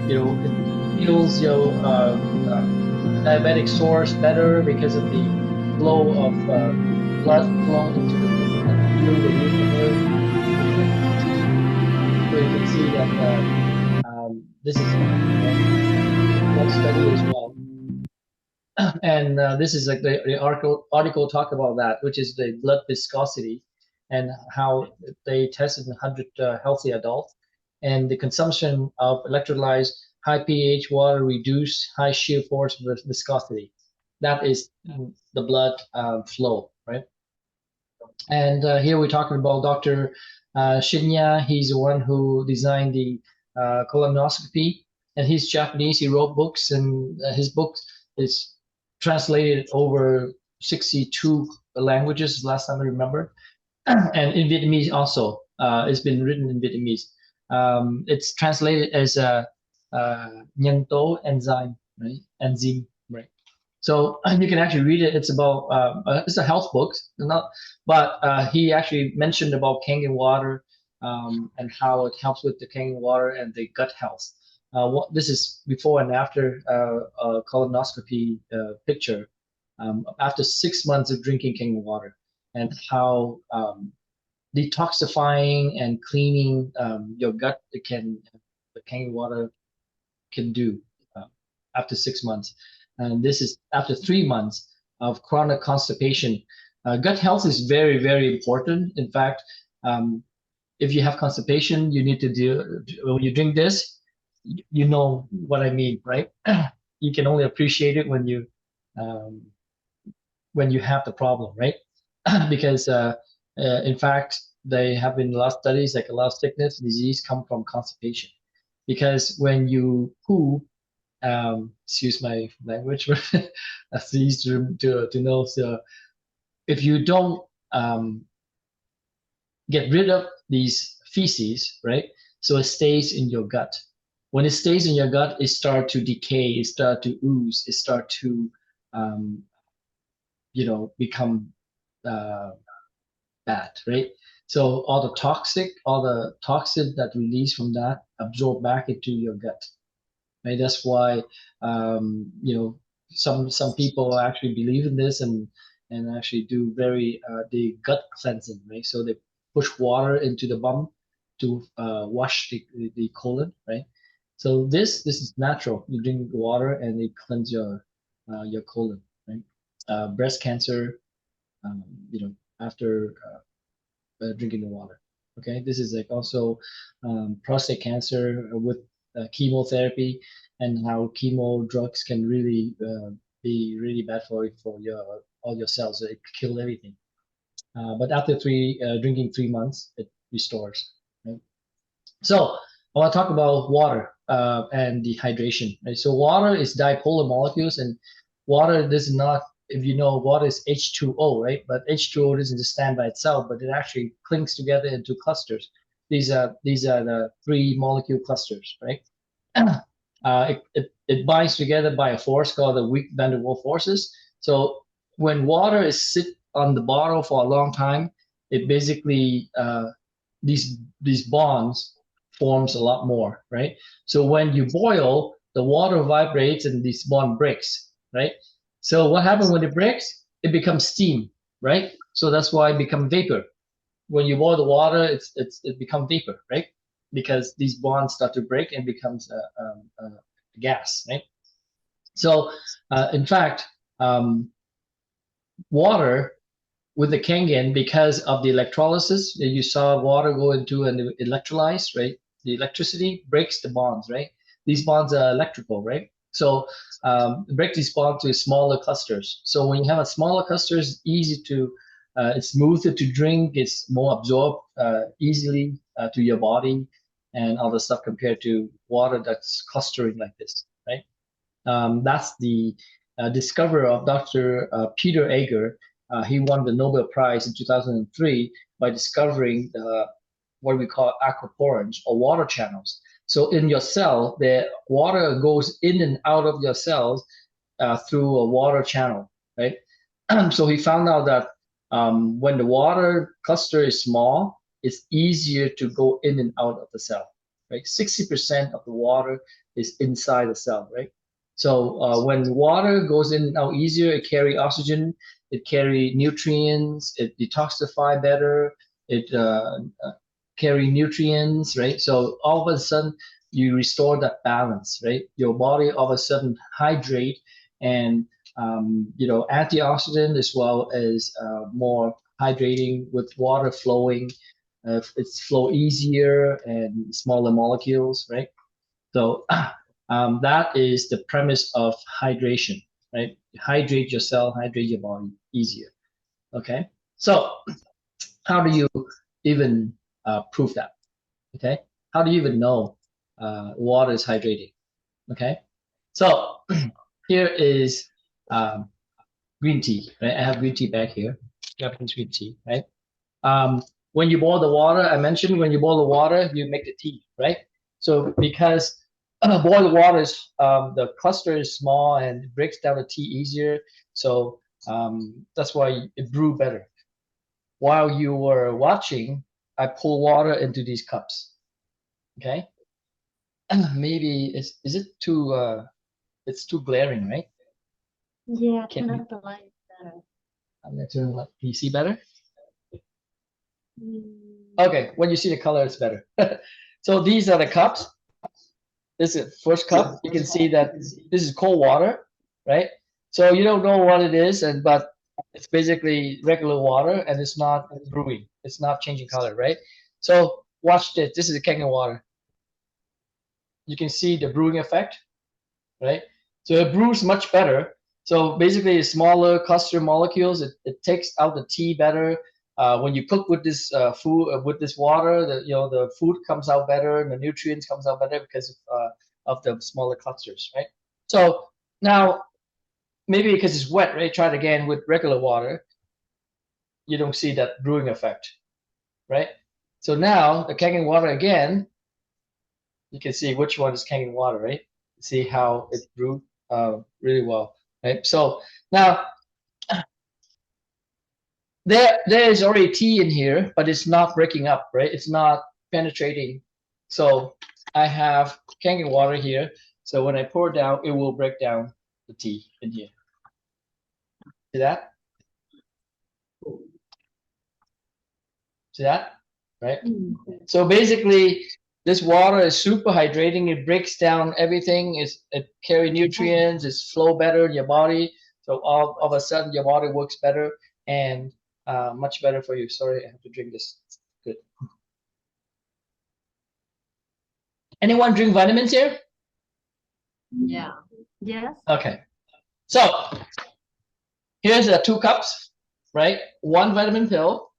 you know, it heals your diabetic source better because of the flow of blood flow into the heal the root canal. So you can see that this is a blood study as well. And this is like the article talk about that, which is the blood viscosity and how they tested 100 healthy adults, and the consumption of electrolyzed high pH water reduce high shear force viscosity. That is the blood flow, right? And here we're talking about Dr. Shinya. He's the one who designed the colonoscopy, and he's Japanese. He wrote books, and his book is translated over 62 languages, last time I remember, and in Vietnamese also. It's been written in Vietnamese. It's translated as a nhân tố enzyme, right? Enzyme, right? So you can actually read it. It's about it's a health book, but he actually mentioned about Kangen water and how it helps with the Kangen water and the gut health. This is before and after colonoscopy picture after 6 months of drinking Kangen water, and how detoxifying and cleaning your gut the Kangen water can do after 6 months. And this is after 3 months of chronic constipation. Gut health is very, very important. In fact, if you have constipation, you need to when you drink this, you know what I mean, right? You can only appreciate it when you have the problem, right? Because in fact, they have been a lot of studies, like a lot of sickness, disease come from constipation. Because when you poo, excuse my language, that's easy to know. So if you don't get rid of these feces, right? So it stays in your gut. When it stays in your gut, it start to decay, it start to ooze, it start to, become bad, right? So all the toxin that release from that absorb back into your gut. Right? That's why some people actually believe in this and actually do the gut cleansing, right? So they push water into the bum to wash the colon, right? So this is natural. You drink water and it cleanses your colon, right? Breast cancer, after drinking the water. Okay, this is like also prostate cancer with chemotherapy, and how chemo drugs can really be really bad for all your cells. It kill everything. But after drinking 3 months, it restores. Right? So I want to talk about water and dehydration. Right? So water is dipolar molecules, and water does not. If you know, water is H2O, right? But H2O doesn't just stand by itself, but it actually clings together into clusters. These are the 3 molecule clusters, right? It binds together by a force called the weak van der Waals forces. So when water is sit on the bottle for a long time, it basically these bonds forms a lot more, right? So when you boil, the water vibrates and this bond breaks, right? So what happens when it breaks? It becomes steam, right? So that's why it becomes vapor. When you boil the water, it becomes vapor, right? Because these bonds start to break and becomes a gas, right? So in fact, water with the Kangen, because of the electrolysis, you saw water go into an electrolyze, right? The electricity breaks the bonds, right? These bonds are electrical, right? So break these bonds to smaller clusters. So when you have a smaller cluster, it's easy to, it's smoother to drink, it's more absorbed easily to your body and all the stuff compared to water that's clustering like this, right? That's the discoverer of Dr. Peter Ager. He won the Nobel Prize in 2003 by discovering what we call aquaporins or water channels. So in your cell, the water goes in and out of your cells through a water channel, right? So he found out that when the water cluster is small, it's easier to go in and out of the cell, right? 60% of the water is inside the cell, right? So when water goes in and out easier, it carry oxygen, it carry nutrients, it detoxify better, it carry nutrients, right? So all of a sudden you restore that balance, right? Your body all of a sudden hydrate and antioxidant as well as more hydrating with water flowing. It's flow easier and smaller molecules, right? So that is the premise of hydration, right? Hydrate your cell, hydrate your body easier. Okay. So how do you even prove that? Okay. How do you even know water is hydrating? Okay. So here is green tea, right? I have green tea back here, Japanese green tea, right? When you boil the water, I mentioned when you boil the water, you make the tea, right? So because boiled water is the cluster is small and it breaks down the tea easier, so that's why it brew better. While you were watching, I pull water into these cups. Okay, maybe is it too it's too glaring, right? Yeah, Can turn you, up the light better. I'm gonna turn can you see better? Mm, Okay, when you see the color, it's better. So these are the cups. This is first cup. You can see that this is cold water, right? So you don't know what it is, but it's basically regular water, and it's not brewing. It's not changing color, right? So watch this. This is the Kangen water. You can see the brewing effect, right? So it brews much better. So basically, smaller cluster molecules. It takes out the tea better. When you cook with this food with this water, the food comes out better, and the nutrients comes out better because of the smaller clusters, right? So now maybe because it's wet, right? Try it again with regular water. You don't see that brewing effect, right? So now the Kangen water again, you can see which one is Kangen water, right? See how it brewed really well, right? So now there is already tea in here, but it's not breaking up, right? It's not penetrating. So I have Kangen water here. So when I pour it down, it will break down the tea in here. See that? See that? Right? So basically, this water is super hydrating. It breaks down everything. It carry nutrients. It's flow better in your body. So all of a sudden, your body works better and much better for you. Sorry, I have to drink this. Good. Anyone drink vitamins here? yeah. Yes. Okay. So here's the 2 cups, right? 1 vitamin pill,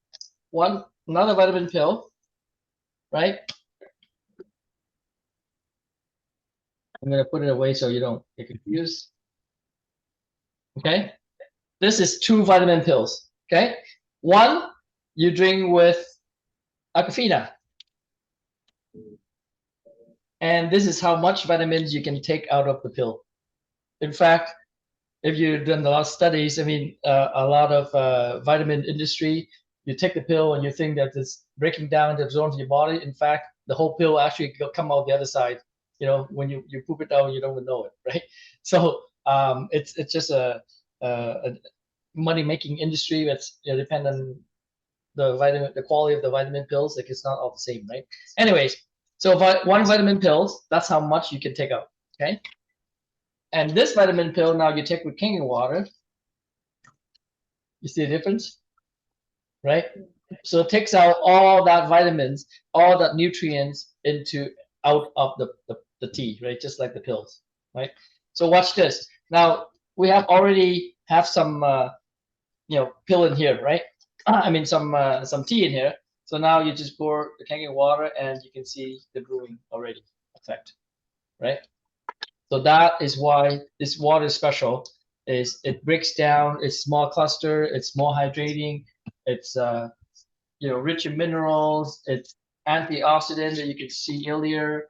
another vitamin pill, right? I'm gonna put it away so you don't get confused. Okay. This is 2 vitamin pills. Okay. 1 you drink with Aquafina. And this is how much vitamins you can take out of the pill. In fact, if you've done a lot of studies, I mean, a lot of vitamin industry, you take the pill and you think that it's breaking down the absorb in your body. In fact, the whole pill actually come out the other side. When you poop it out, you don't even know it, right? So it's just a money making industry that's depend on the quality of the vitamin pills. Like it's not all the same, right? Anyways, so 1 vitamin pills, that's how much you can take out. Okay. And this vitamin pill now you take with Kangen water. You see the difference, right? So it takes out all that vitamins, all that nutrients out of the tea, right? Just like the pills, right? So watch this. Now we already have some pill in here, right? I mean some tea in here. So now you just pour the Kangen water and you can see the brewing already effect, right? So that is why this water is special. Is it breaks down? It's small cluster. It's more hydrating. It's rich in minerals. It's antioxidant that you could see earlier.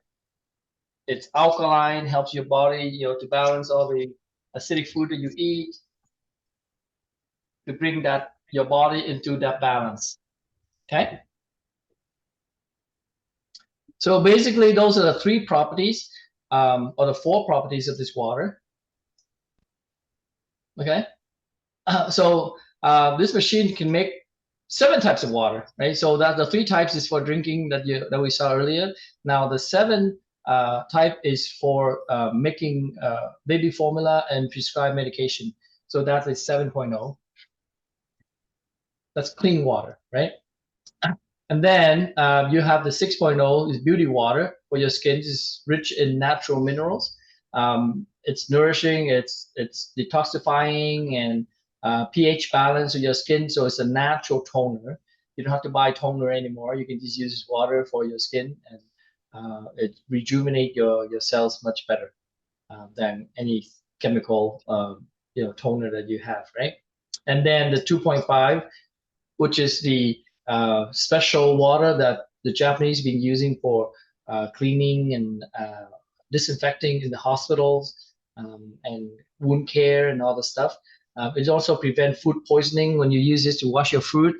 It's alkaline, helps your body, to balance all the acidic food that you eat, to bring that your body into that balance. Okay. So basically, those are the 3 properties, or the 4 properties of this water. Okay. This machine can make 7 types of water, right? So that the 3 types is for drinking that we saw earlier. Now the 7 type is for making baby formula and prescribed medication. So that is 7.0. That's clean water, right? And then you have the 6.0 is beauty water for your skin. Is rich in natural minerals. It's nourishing. It's detoxifying and pH balance of your skin. So it's a natural toner. You don't have to buy toner anymore. You can just use this water for your skin, and it rejuvenate your cells much better than any chemical toner that you have, right? And then the 2.5, which is the special water that the Japanese been using for cleaning and disinfecting in the hospitals and wound care and all the stuff. It also prevents food poisoning when you use this to wash your food.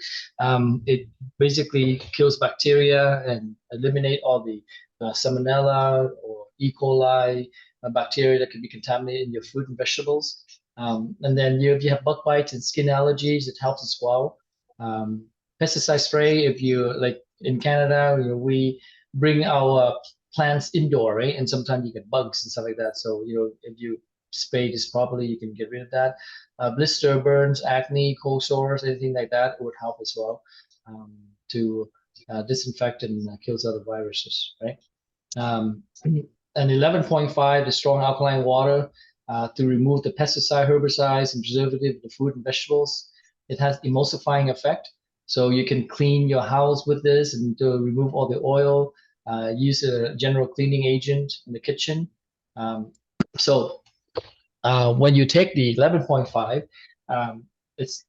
It basically kills bacteria and eliminate all the salmonella or E. coli bacteria that can be contaminated in your fruit and vegetables. And then if you have bug bites and skin allergies, it helps as well. Pesticide spray, if you like in Canada, we bring our plants indoor, right? And sometimes you get bugs and stuff like that. So if you spray this properly, you can get rid of that. Blister, burns, acne, cold sores, anything like that, it would help as well to disinfect and kills other viruses, right? And 11.5, the strong alkaline water to remove the pesticide, herbicides, and preservative of the fruit and vegetables. It has emulsifying effect, so you can clean your house with this and to remove all the oil. Use a general cleaning agent in the kitchen. When you take the 11.5, this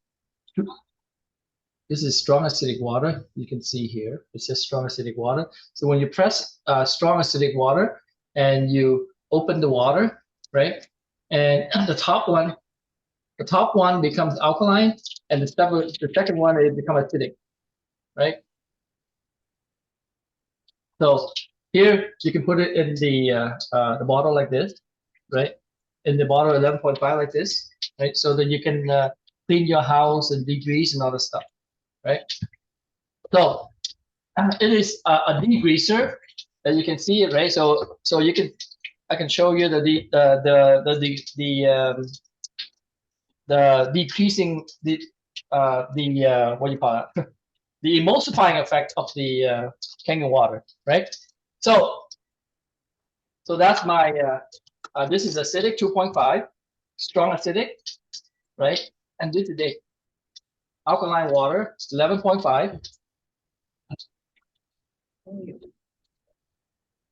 is strong acidic water. You can see here it says strong acidic water. So when you press strong acidic water and you open the water, right, and the top one becomes alkaline, and the second one it becomes acidic, right? So here you can put it in the bottle like this, right? In the bottle 11.5 like this, right? So that you can clean your house and degrease and all this stuff, right? So it is a degreaser, and you can see it, right? So I can show you the decreasing what do you call it? The emulsifying effect of the Kangen water, right? So that's my this is acidic 2.5, strong acidic, right? And this is the alkaline water 11.5.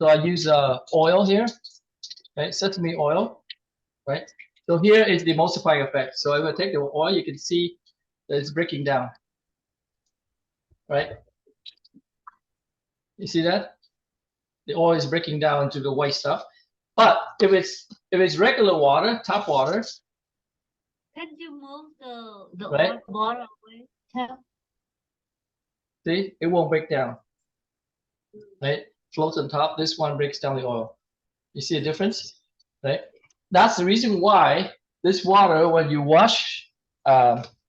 So I use oil here, right? Sesame oil, right? So here is the emulsifying effect. So I will take the oil, you can see that it's breaking down, right? You see that? The oil is breaking down into the white stuff. But if it's regular water, tap water, Can you move the right? oil bottle away? Tap. See, it won't break down, right? Floats on top. This one breaks down the oil. You see a difference, right? That's the reason why this water, when you wash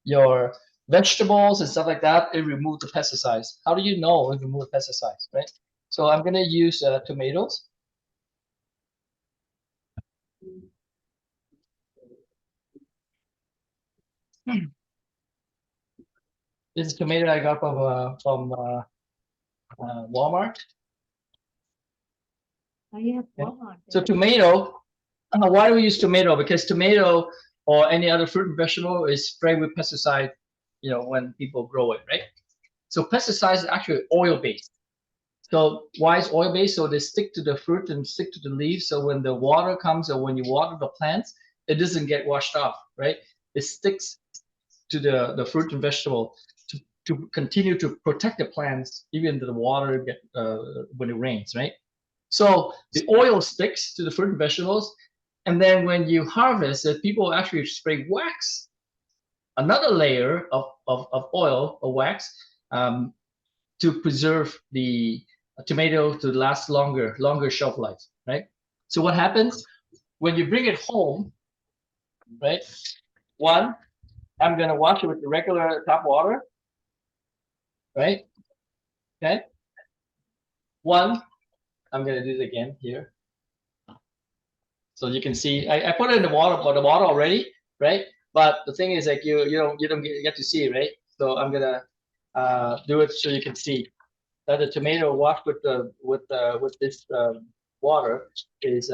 your vegetables and stuff like that, it removes the pesticides. How do you know it removes pesticides, right? So I'm gonna use tomatoes. This is tomato I got from Walmart. Oh, you have Yeah. Walmart. So tomato, why do we use tomato? Because tomato or any other fruit and vegetable is sprayed with pesticide, when people grow it, right? So pesticides is actually oil-based. So why is oil-based? So they stick to the fruit and stick to the leaves. So when the water comes or when you water the plants, it doesn't get washed off, right? It sticks to the fruit and vegetable to continue to protect the plants even the water when it rains, right? So the oil sticks to the fruit and vegetables, and then when you harvest it, people actually spray wax, another layer of oil or wax, to preserve the tomato to last longer shelf life, right? So what happens when you bring it home, right? One, I'm gonna wash it with the regular tap water, right? Okay. One, I'm gonna do it again here. So you can see, I put it in the water already, right? But the thing is, like you don't get to see, right? So I'm gonna do it so you can see that the tomato washed with this water is.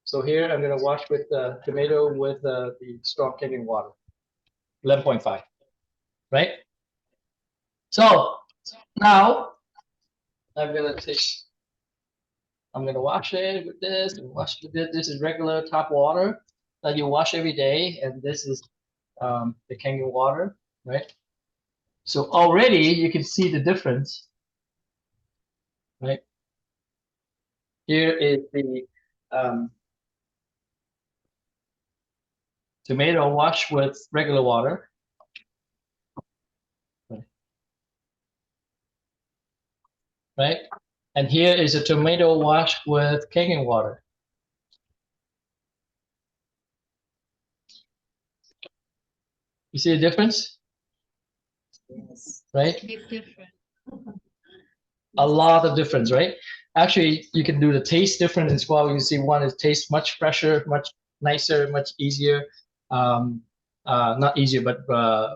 So here I'm gonna wash with the tomato with the strong Kangen water, 11.5, right? So now I'm gonna wash it with this and wash it with this. This is regular tap water that you wash every day, and this is the Kangen water, right? So already you can see the difference, right? Here is the tomato wash with regular water. Right? And here is a tomato wash with Kangen water. You see the difference? Yes. Right? Big difference. A lot of difference, right? Actually, you can do the taste difference as well. You see one is tastes much fresher, much nicer, much easier. Not easier, but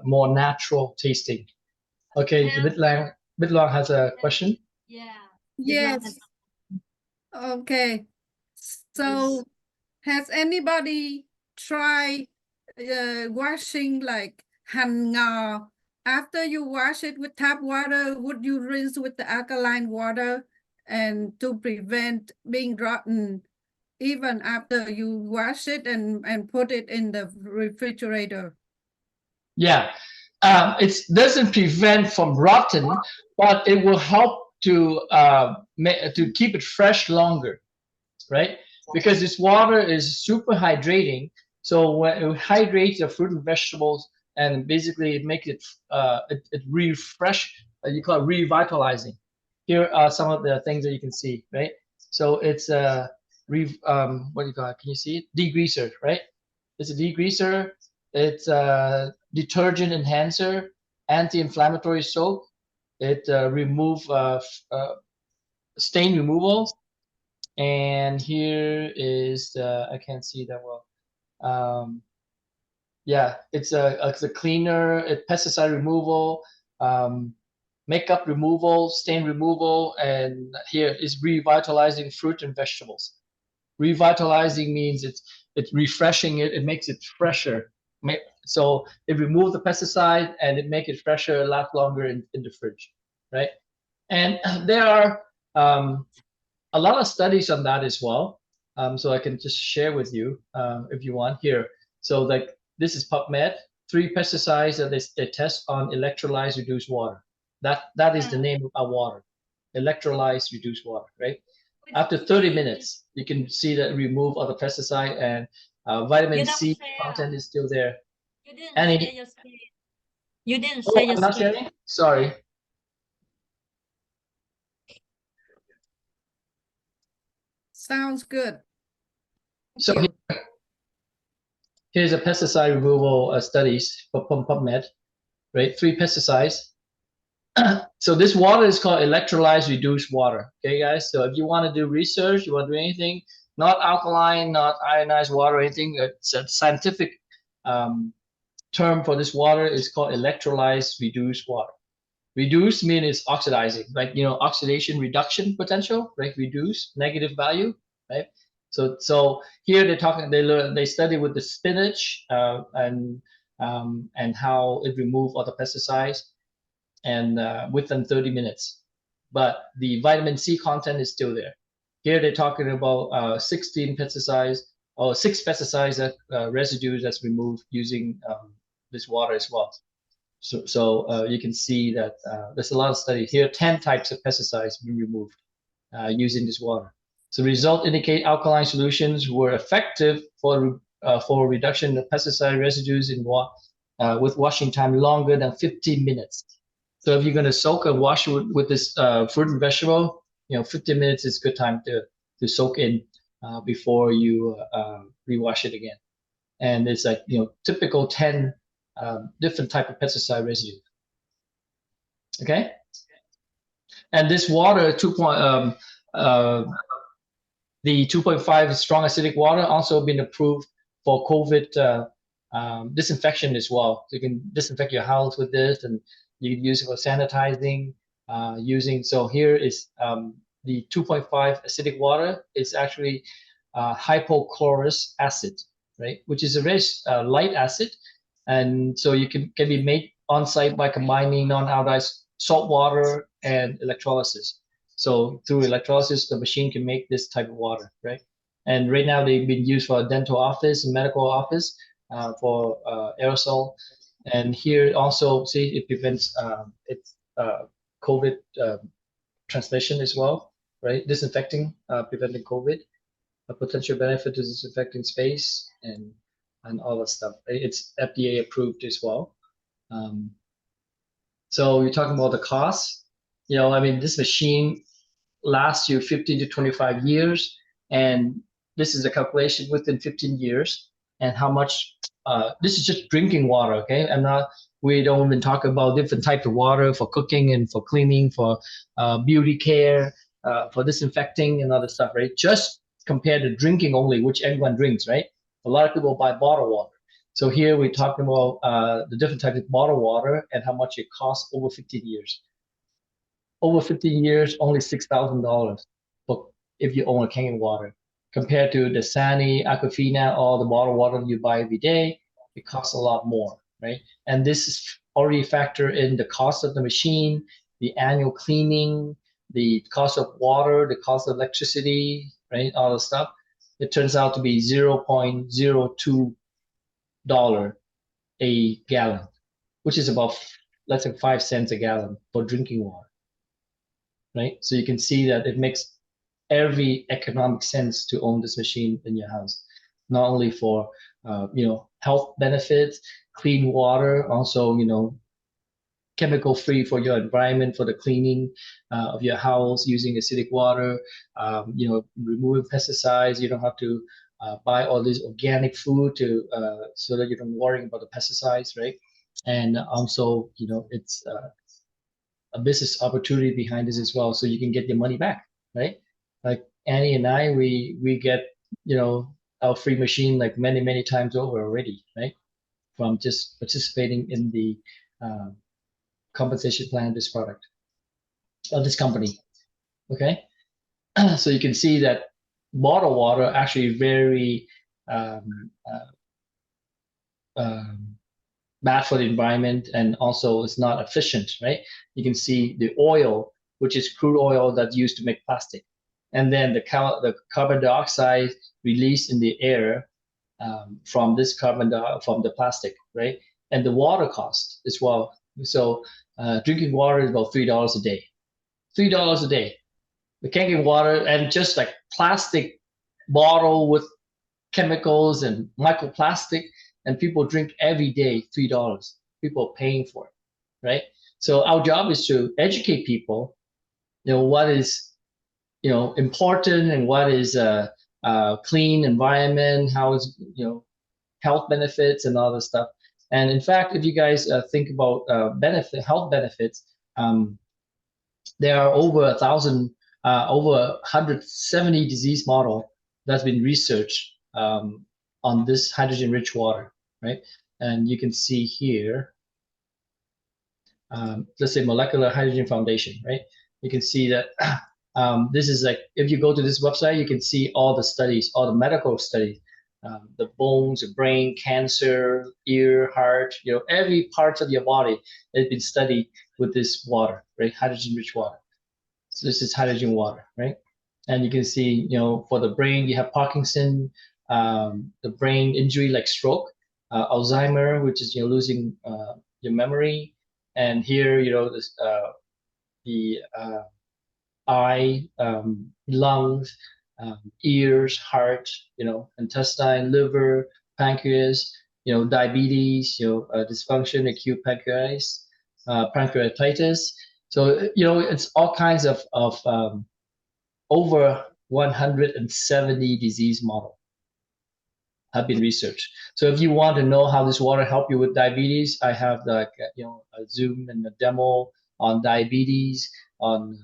more natural tasting. Okay, Yeah. Bitlang has a question. Yeah. Yes. Okay. So has anybody tried washing like han ngao? After you wash it with tap water, would you rinse with the alkaline water and to prevent being rotten even after you wash it and put it in the refrigerator? Yeah, it doesn't prevent from rotten, but it will help to keep it fresh longer, right? Because this water is super hydrating. So when it hydrates the fruit and vegetables, and basically it makes it refresh. You call it revitalizing. Here are some of the things that you can see, right? So it's what do you call it? Can you see it? Degreaser, right? It's a degreaser. It's a detergent enhancer, anti-inflammatory soap. It remove stain removal. And here is the, I can't see that well. Yeah, it's a cleaner, pesticide removal, makeup removal, stain removal, and here is revitalizing fruit and vegetables. Revitalizing means it's refreshing it, it makes it fresher. So it removes the pesticide and it makes it fresher, last longer in the fridge, right? And there are a lot of studies on that as well. So I can just share with you if you want here. So like this is PubMed, 3 pesticides that they test on electrolyzed reduced water. That is the name of our water, electrolyzed reduced water, right? After 30 minutes, you can see that remove all the pesticide and vitamin C content is still there. You didn't Any, share your screen. You didn't oh, share your I'm not screen. sharing? Sorry. Sounds good. So Thank you. here's a pesticide removal studies for PubMed, right? 3 pesticides. So this water is called electrolyzed reduced water. Okay, guys. So if you want to do research, you want to do anything, not alkaline, not ionized water, or anything. It's a scientific term for this water is called electrolyzed reduced water. Reduce means it's oxidizing, like oxidation reduction potential, right? Reduce negative value, right? So here they're talking. They study with the spinach and how it remove all the pesticides and within 30 minutes. But the vitamin C content is still there. Here they're talking about 16 pesticides or 6 pesticides that residues that's removed using this water as well. So you can see that there's a lot of studies here. 10 types of pesticides being removed. using this water. So results indicate alkaline solutions were effective for reduction of pesticide residues in water with washing time longer than 15 minutes. So if you're going to soak and wash with this fruit and vegetable, 15 minutes is a good time to soak in before you rewash it again. And it's like typical 10 different type of pesticide residue. Okay, and this water the 2.5 strong acidic water also been approved for COVID disinfection as well. So you can disinfect your house with this, and you can use it for sanitizing. So here is the 2.5 acidic water. It's actually hypochlorous acid, right? Which is a very light acid, and so you can be made on site by combining non-iodized salt water and electrolysis. So through electrolysis, the machine can make this type of water, right? And right now they've been used for a dental office and medical office for aerosol. And here also, see, it prevents COVID transmission as well, right? Disinfecting, preventing COVID. A potential benefit is disinfecting space and all that stuff. It's FDA approved as well. So you're talking about the cost. I mean, this machine lasts you 15 to 25 years, and this is a calculation within 15 years. And how much? This is just drinking water, okay? We don't even talk about different types of water for cooking and for cleaning, for beauty care, for disinfecting and other stuff, right? Just compared to drinking only, which everyone drinks, right? A lot of people buy bottled water. So here we're talking about the different types of bottled water and how much it costs over 15 years. Over 15 years, only $6,000 if you own a Kangen water. Compared to the Sani, Aquafina, or the bottled water you buy every day, it costs a lot more, right? And this is already factored in the cost of the machine, the annual cleaning, the cost of water, the cost of electricity, right? All the stuff. It turns out to be $0.02 a gallon, which is about less than 5 cents a gallon for drinking water, right? So you can see that it makes every economic sense to own this machine in your house, not only for health benefits, clean water, also chemical free for your environment, for the cleaning of your house using acidic water, removing pesticides. You don't have to buy all this organic food so that you don't worry about the pesticides, right? And also, it's a business opportunity behind this as well, so you can get your money back, right? Like Annie and I, we get our free machine like many times over already, right? From just participating in the compensation plan of this product, of this company. Okay, so you can see that bottled water actually very bad for the environment, and also it's not efficient, right? You can see the oil, which is crude oil that's used to make plastic, and then the carbon dioxide released in the air from this from the plastic, right? And the water cost as well. So drinking water is about $3 a day. $3 a day. The Kangen water, and just like plastic bottle with chemicals and microplastic, and people drink every day $3. People are paying for it, right? So our job is to educate people, what is important, and what is clean environment, how is health benefits and all this stuff. And in fact, if you guys think about health benefits, there are over 170 disease model that's been researched on this hydrogen-rich water, right? And you can see here, let's say Molecular Hydrogen Foundation, right? You can see that this is like, if you go to this website, you can see all the studies, all the medical studies, the bones, the brain, cancer, ear, heart, every part of your body has been studied with this water, right? Hydrogen-rich water. So this is hydrogen water, right? And you can see, for the brain, you have Parkinson, the brain injury like stroke, Alzheimer, which is losing your memory, and here, this, the eye, lungs, ears, heart, intestine, liver, pancreas, diabetes, dysfunction, acute pancreatitis. So, it's all kinds of over 170 disease model have been researched. So if you want to know how this water help you with diabetes, I have a Zoom and a demo on diabetes, on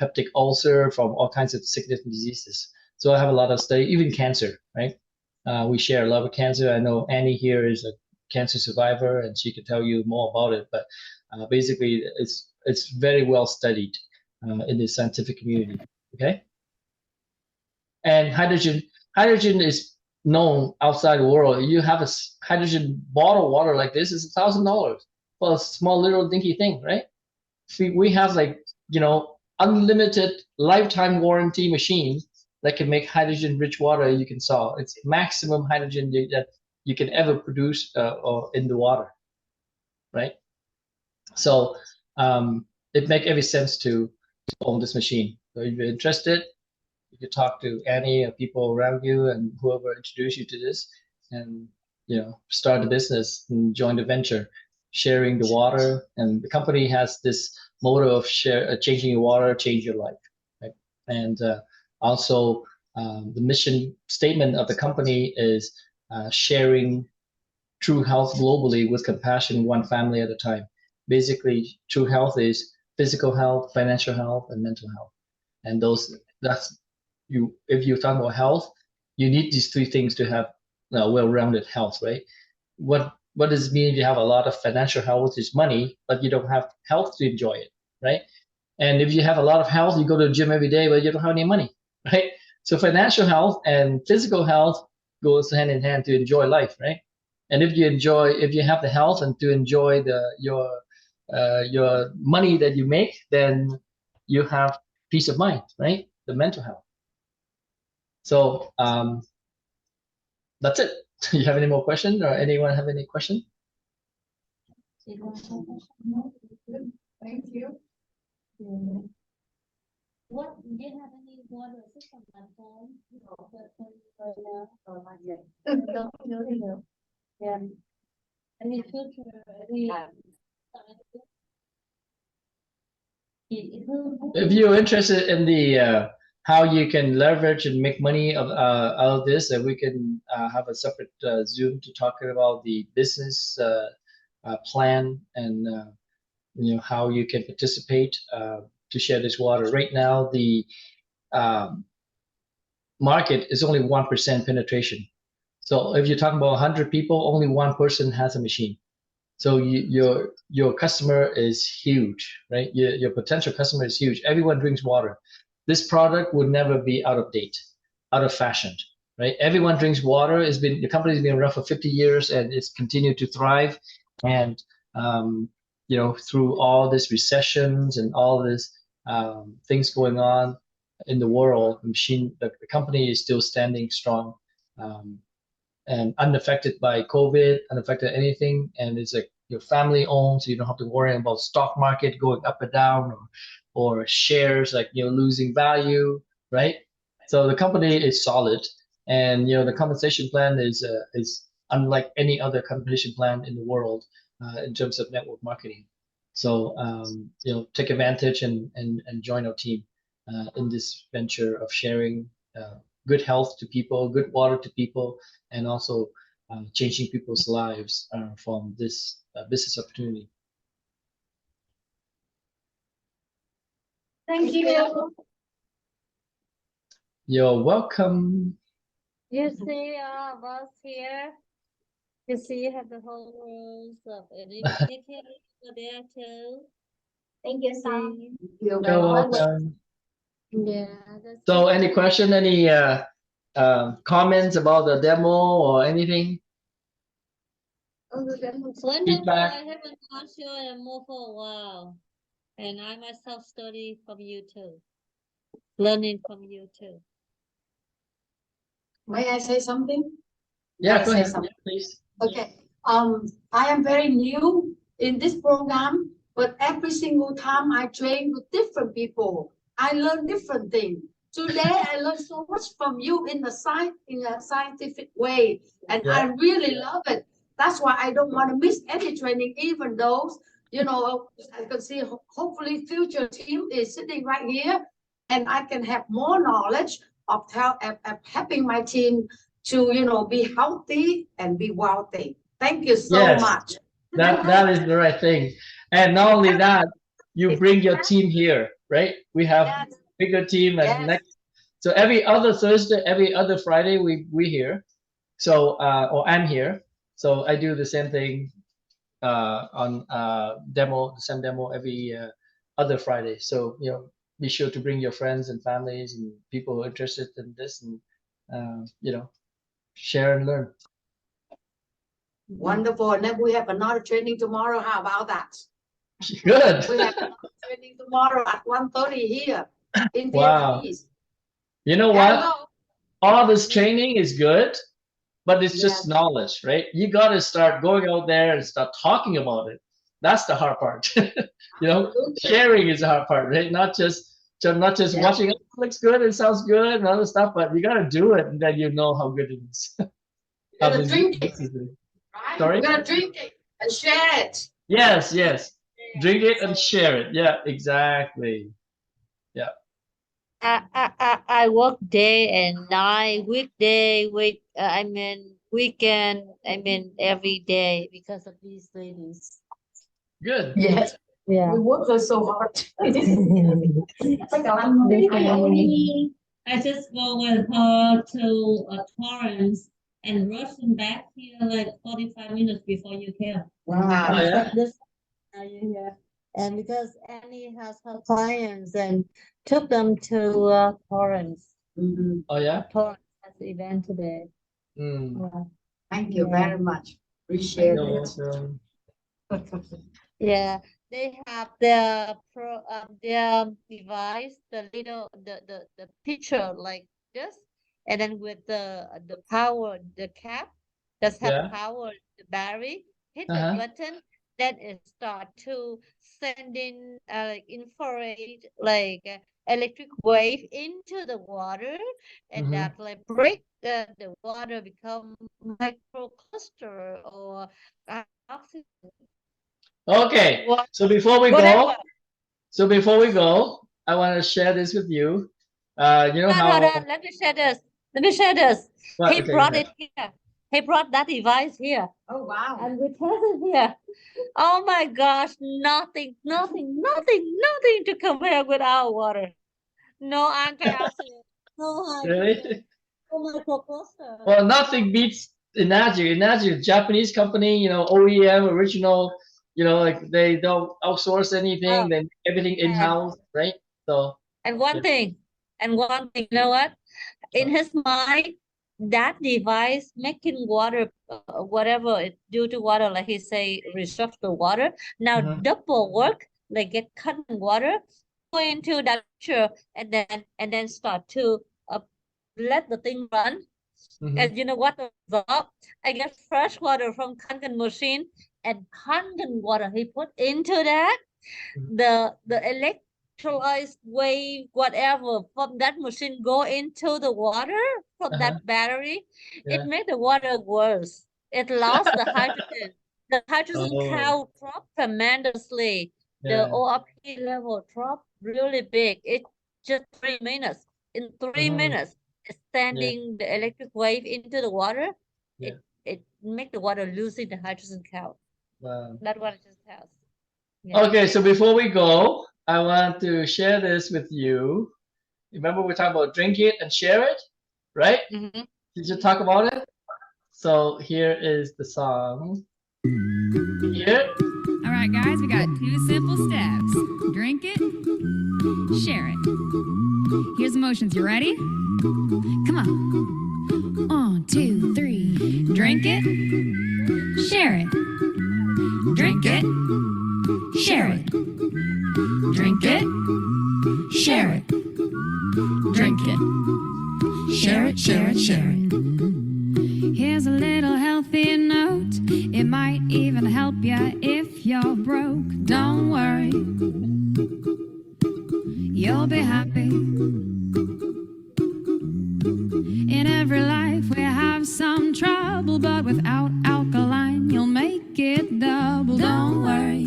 peptic ulcer, from all kinds of sickness and diseases. So I have a lot of study, even cancer, right? We share a lot of cancer. I know Annie here is a cancer survivor, and she could tell you more about it. But basically, it's very well studied in the scientific community. Okay. And hydrogen is known outside the world. You have a hydrogen bottled water like this is $1,000 for a small little dinky thing, right? We have unlimited lifetime warranty machine that can make hydrogen rich water you can sell. It's maximum hydrogen that you can ever produce or in the water, right? So it makes every sense to own this machine. So if you're interested, you could talk to Annie or people around you and whoever introduced you to this, and start a business and join the venture, sharing the water. And the company has this motto of changing your water, change your life, right? And also the mission statement of the company is sharing true health globally with compassion, one family at a time. Basically, true health is physical health, financial health, and mental health. And if you're talking about health, you need these three things to have well-rounded health, right? What does it mean if you have a lot of financial health, which is money, but you don't have health to enjoy it, right? And if you have a lot of health, you go to the gym every day, but you don't have any money, right? So financial health and physical health goes hand in hand to enjoy life, right? And if you have the health and to enjoy your money that you make, then you have peace of mind, right? The mental health. So that's it. Do you have any more questions, or anyone have any question? Thank you. What do you have any water system at home? No. Yeah. Any filter? If you're interested in the how you can leverage and make money out of this, we can have a separate Zoom to talk about the business plan and how you can participate to share this water. Right now, the market is only 1% penetration. So if you're talking about 100 people, only one person has a machine. So your customer is huge, right? Your potential customer is huge. Everyone drinks water. This product would never be out of date, out of fashion, right? Everyone drinks water. The company's been around for 50 years and it's continued to thrive. And through all these recessions and all these things going on in the world, the company is still standing strong. And unaffected by COVID, unaffected anything, and it's like your family owned, so you don't have to worry about stock market going up and down, or shares losing value, right? So the company is solid, and the compensation plan is unlike any other compensation plan in the world in terms of network marketing. So take advantage and join our team in this venture of sharing good health to people, good water to people, and also changing people's lives from this business opportunity. Thank you. You're welcome. You see, boss here. You see, you have the whole rules of education there too. Thank you, Sam. You're welcome. Yeah. So, any question? Any comments about the demo or anything? Wonderful. Feedback? I haven't watched you anymore for a while, and I myself study from you too, learning from you too. May I say something? Yeah, go ahead, please. Okay. I am very new in this program, But every single time I train with different people, I learn different things. Today I learned so much from you in a scientific way, and I really love it. That's why I don't want to miss any training, even those, you know, I can see hopefully future team is sitting right here, and I can have more knowledge of helping my team to, you know, be healthy and be wealthy. Thank you so much. That is the right thing. And not only that, you bring your team here, right? We have bigger team and next. So every other Thursday, every other Friday, we here. So or I'm here. So I do the same thing on the same demo every other Friday. So you know, be sure to bring your friends and families and people who are interested in this, and you know, share and learn. Wonderful. And then we have another training tomorrow. How about that? Good. We have another training tomorrow at 1:30 here in Wow. Vietnamese. You know what? All this training is good, but it's just knowledge, right? You got to start going out there and start talking about it. That's the hard part. You know, sharing is the hard part, right? Not just watching. It looks good, it sounds good, and other stuff, but you got to do it, and then you know how good it is. You're gonna drink it, right? Sorry? We're gonna drink it and share it. Yes, yes. Drink it and share it. Yeah, exactly. Yeah. I work day and night, weekday, weekend, every day because of these ladies. Good. Yes. Yeah. We work so hard. I just go with her to Torrance and rushing back here like 45 minutes before you came. Wow. Oh, yeah? Yeah. And because Annie has her clients and took them to Torrance. Oh, yeah? Torrance has the event today. Mm. Thank you very much. Appreciate it. Yeah, they have their their device, the picture like this, and then with the power, the cap does have power, the battery, hit the button, then it start to send in like infrared, like electric wave into the water, and that like break the water become microcluster or oxygen. Okay. So before we go, I want to share this with you. You know how? Hold on. Let me share this. What? He Okay, brought go ahead. it here. He brought that device here. Oh wow. And we tested here. Oh my gosh, nothing to compare with our water. No antioxidant. No Really? no microcluster. Well, nothing beats Enagic. Enagic, Japanese company, you know, OEM, original, you know, like they don't outsource anything, they make everything in-house, right? So. And one thing, you know what? In his mind, that device making water, whatever it do to water, like he say, restructure water. Now double work, like get cutting water, go into that picture, and then start to let the thing run. And you know what the result? I get fresh water from Kangen machine, and Kangen water he put into that, the electrolyzed wave, whatever from that machine go into the water from that battery, it made the water worse. It lost the hydrogen. The hydrogen count dropped tremendously. The ORP level dropped really big. It just 3 minutes. In 3 minutes, sending the electric wave into the water, it make the water losing the hydrogen count. Wow. That's what it just has. Okay, so before we go, I want to share this with you. Remember we talked about drink it and share it, right? Did you talk about it? So here is the song. Here. All right, guys, we got 2 simple steps. Drink it, share it. Here's the motions. You ready? Come on. 1, 2, 3. Drink it, share it. Drink it, share it. Drink it, share it. Drink it, share it, share it, share it. Here's a little healthy note. It might even help you if you're broke. Don't worry, you'll be happy. In every life we have some trouble, but without alkaline you'll make it double. Don't worry,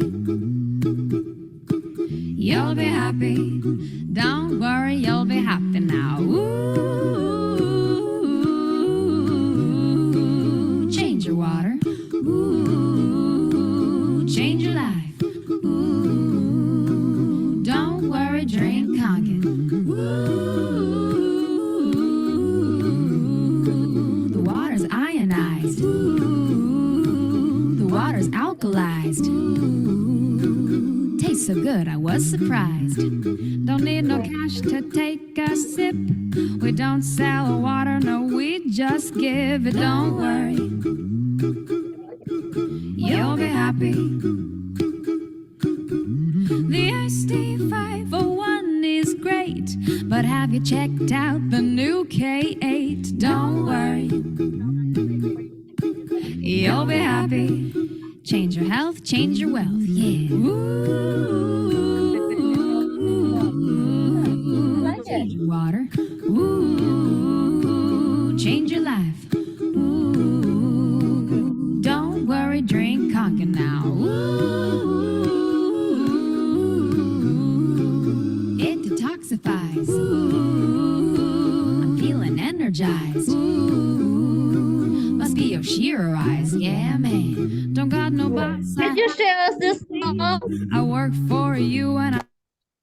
you'll be happy. Don't worry, you'll be happy now. Ooh, change your water. Ooh, change your life. Ooh, don't worry, drink Kangen. Ooh, the water's ionized. Ooh, the water's alkalized. Ooh, tastes so good, I was surprised. Don't need no cash to take a sip. We don't sell water, no, we just give it. Don't worry, you'll be happy. The SD501 is great, but have you checked out the new K8? Don't worry, you'll be happy. Change your health, change your wealth, yeah. Ooh, change your water. Ooh, change your life. Ooh, don't worry, drink Kangen now. Ooh, it detoxifies. Ooh, I'm feeling energized. Ooh, must be your shearer eyes, yeah, man. Don't got no boss. Can you share us this song? I work for you and I.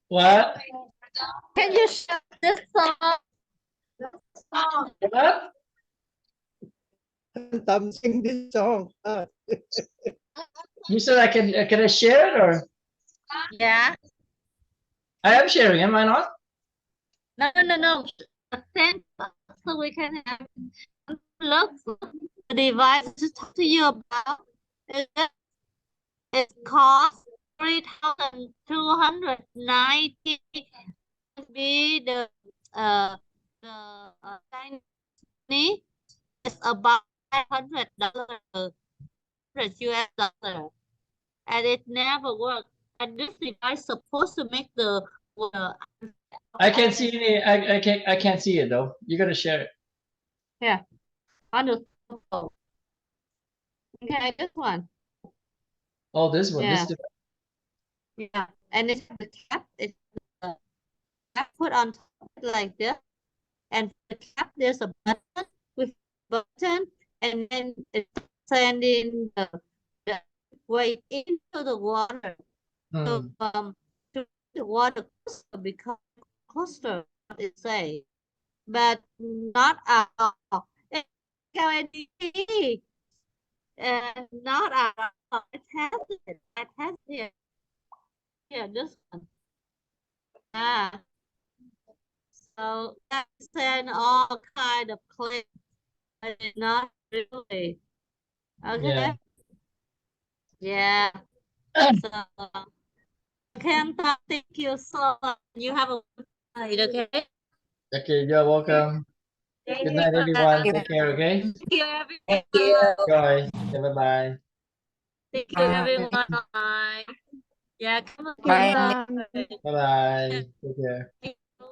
What? Can you share this song? What? Tâm sing this song. You said I can I share it or? Yeah. I am sharing, am I not? No. Send us so we can have look the device to talk to you about. It costs 3,290. Be the Chinese is about $500, $100, and it never worked. And this device supposed to make the I can't see any. I can't see it though. You gotta share it. on the phone. Okay, this one. Oh, this one. Yeah. This. Yeah, and it's the cap. It's the cap put on top like this, and the cap there's a button with button, and then it's sending the weight into the water. So to the water become closer, it say, but not at all. It's LED, and not at all. I tested it. Yeah, this one. So that send all kind of clips, but it's not really. Okay. Yeah. So thank you so much. You have a good night, okay? Okay, you're welcome. Good night, everyone. Take care. Okay. Thank you, everyone. Enjoy. Okay, bye bye. Thank you, everyone. Bye. Yeah, come on. Bye. Bye bye. Take care.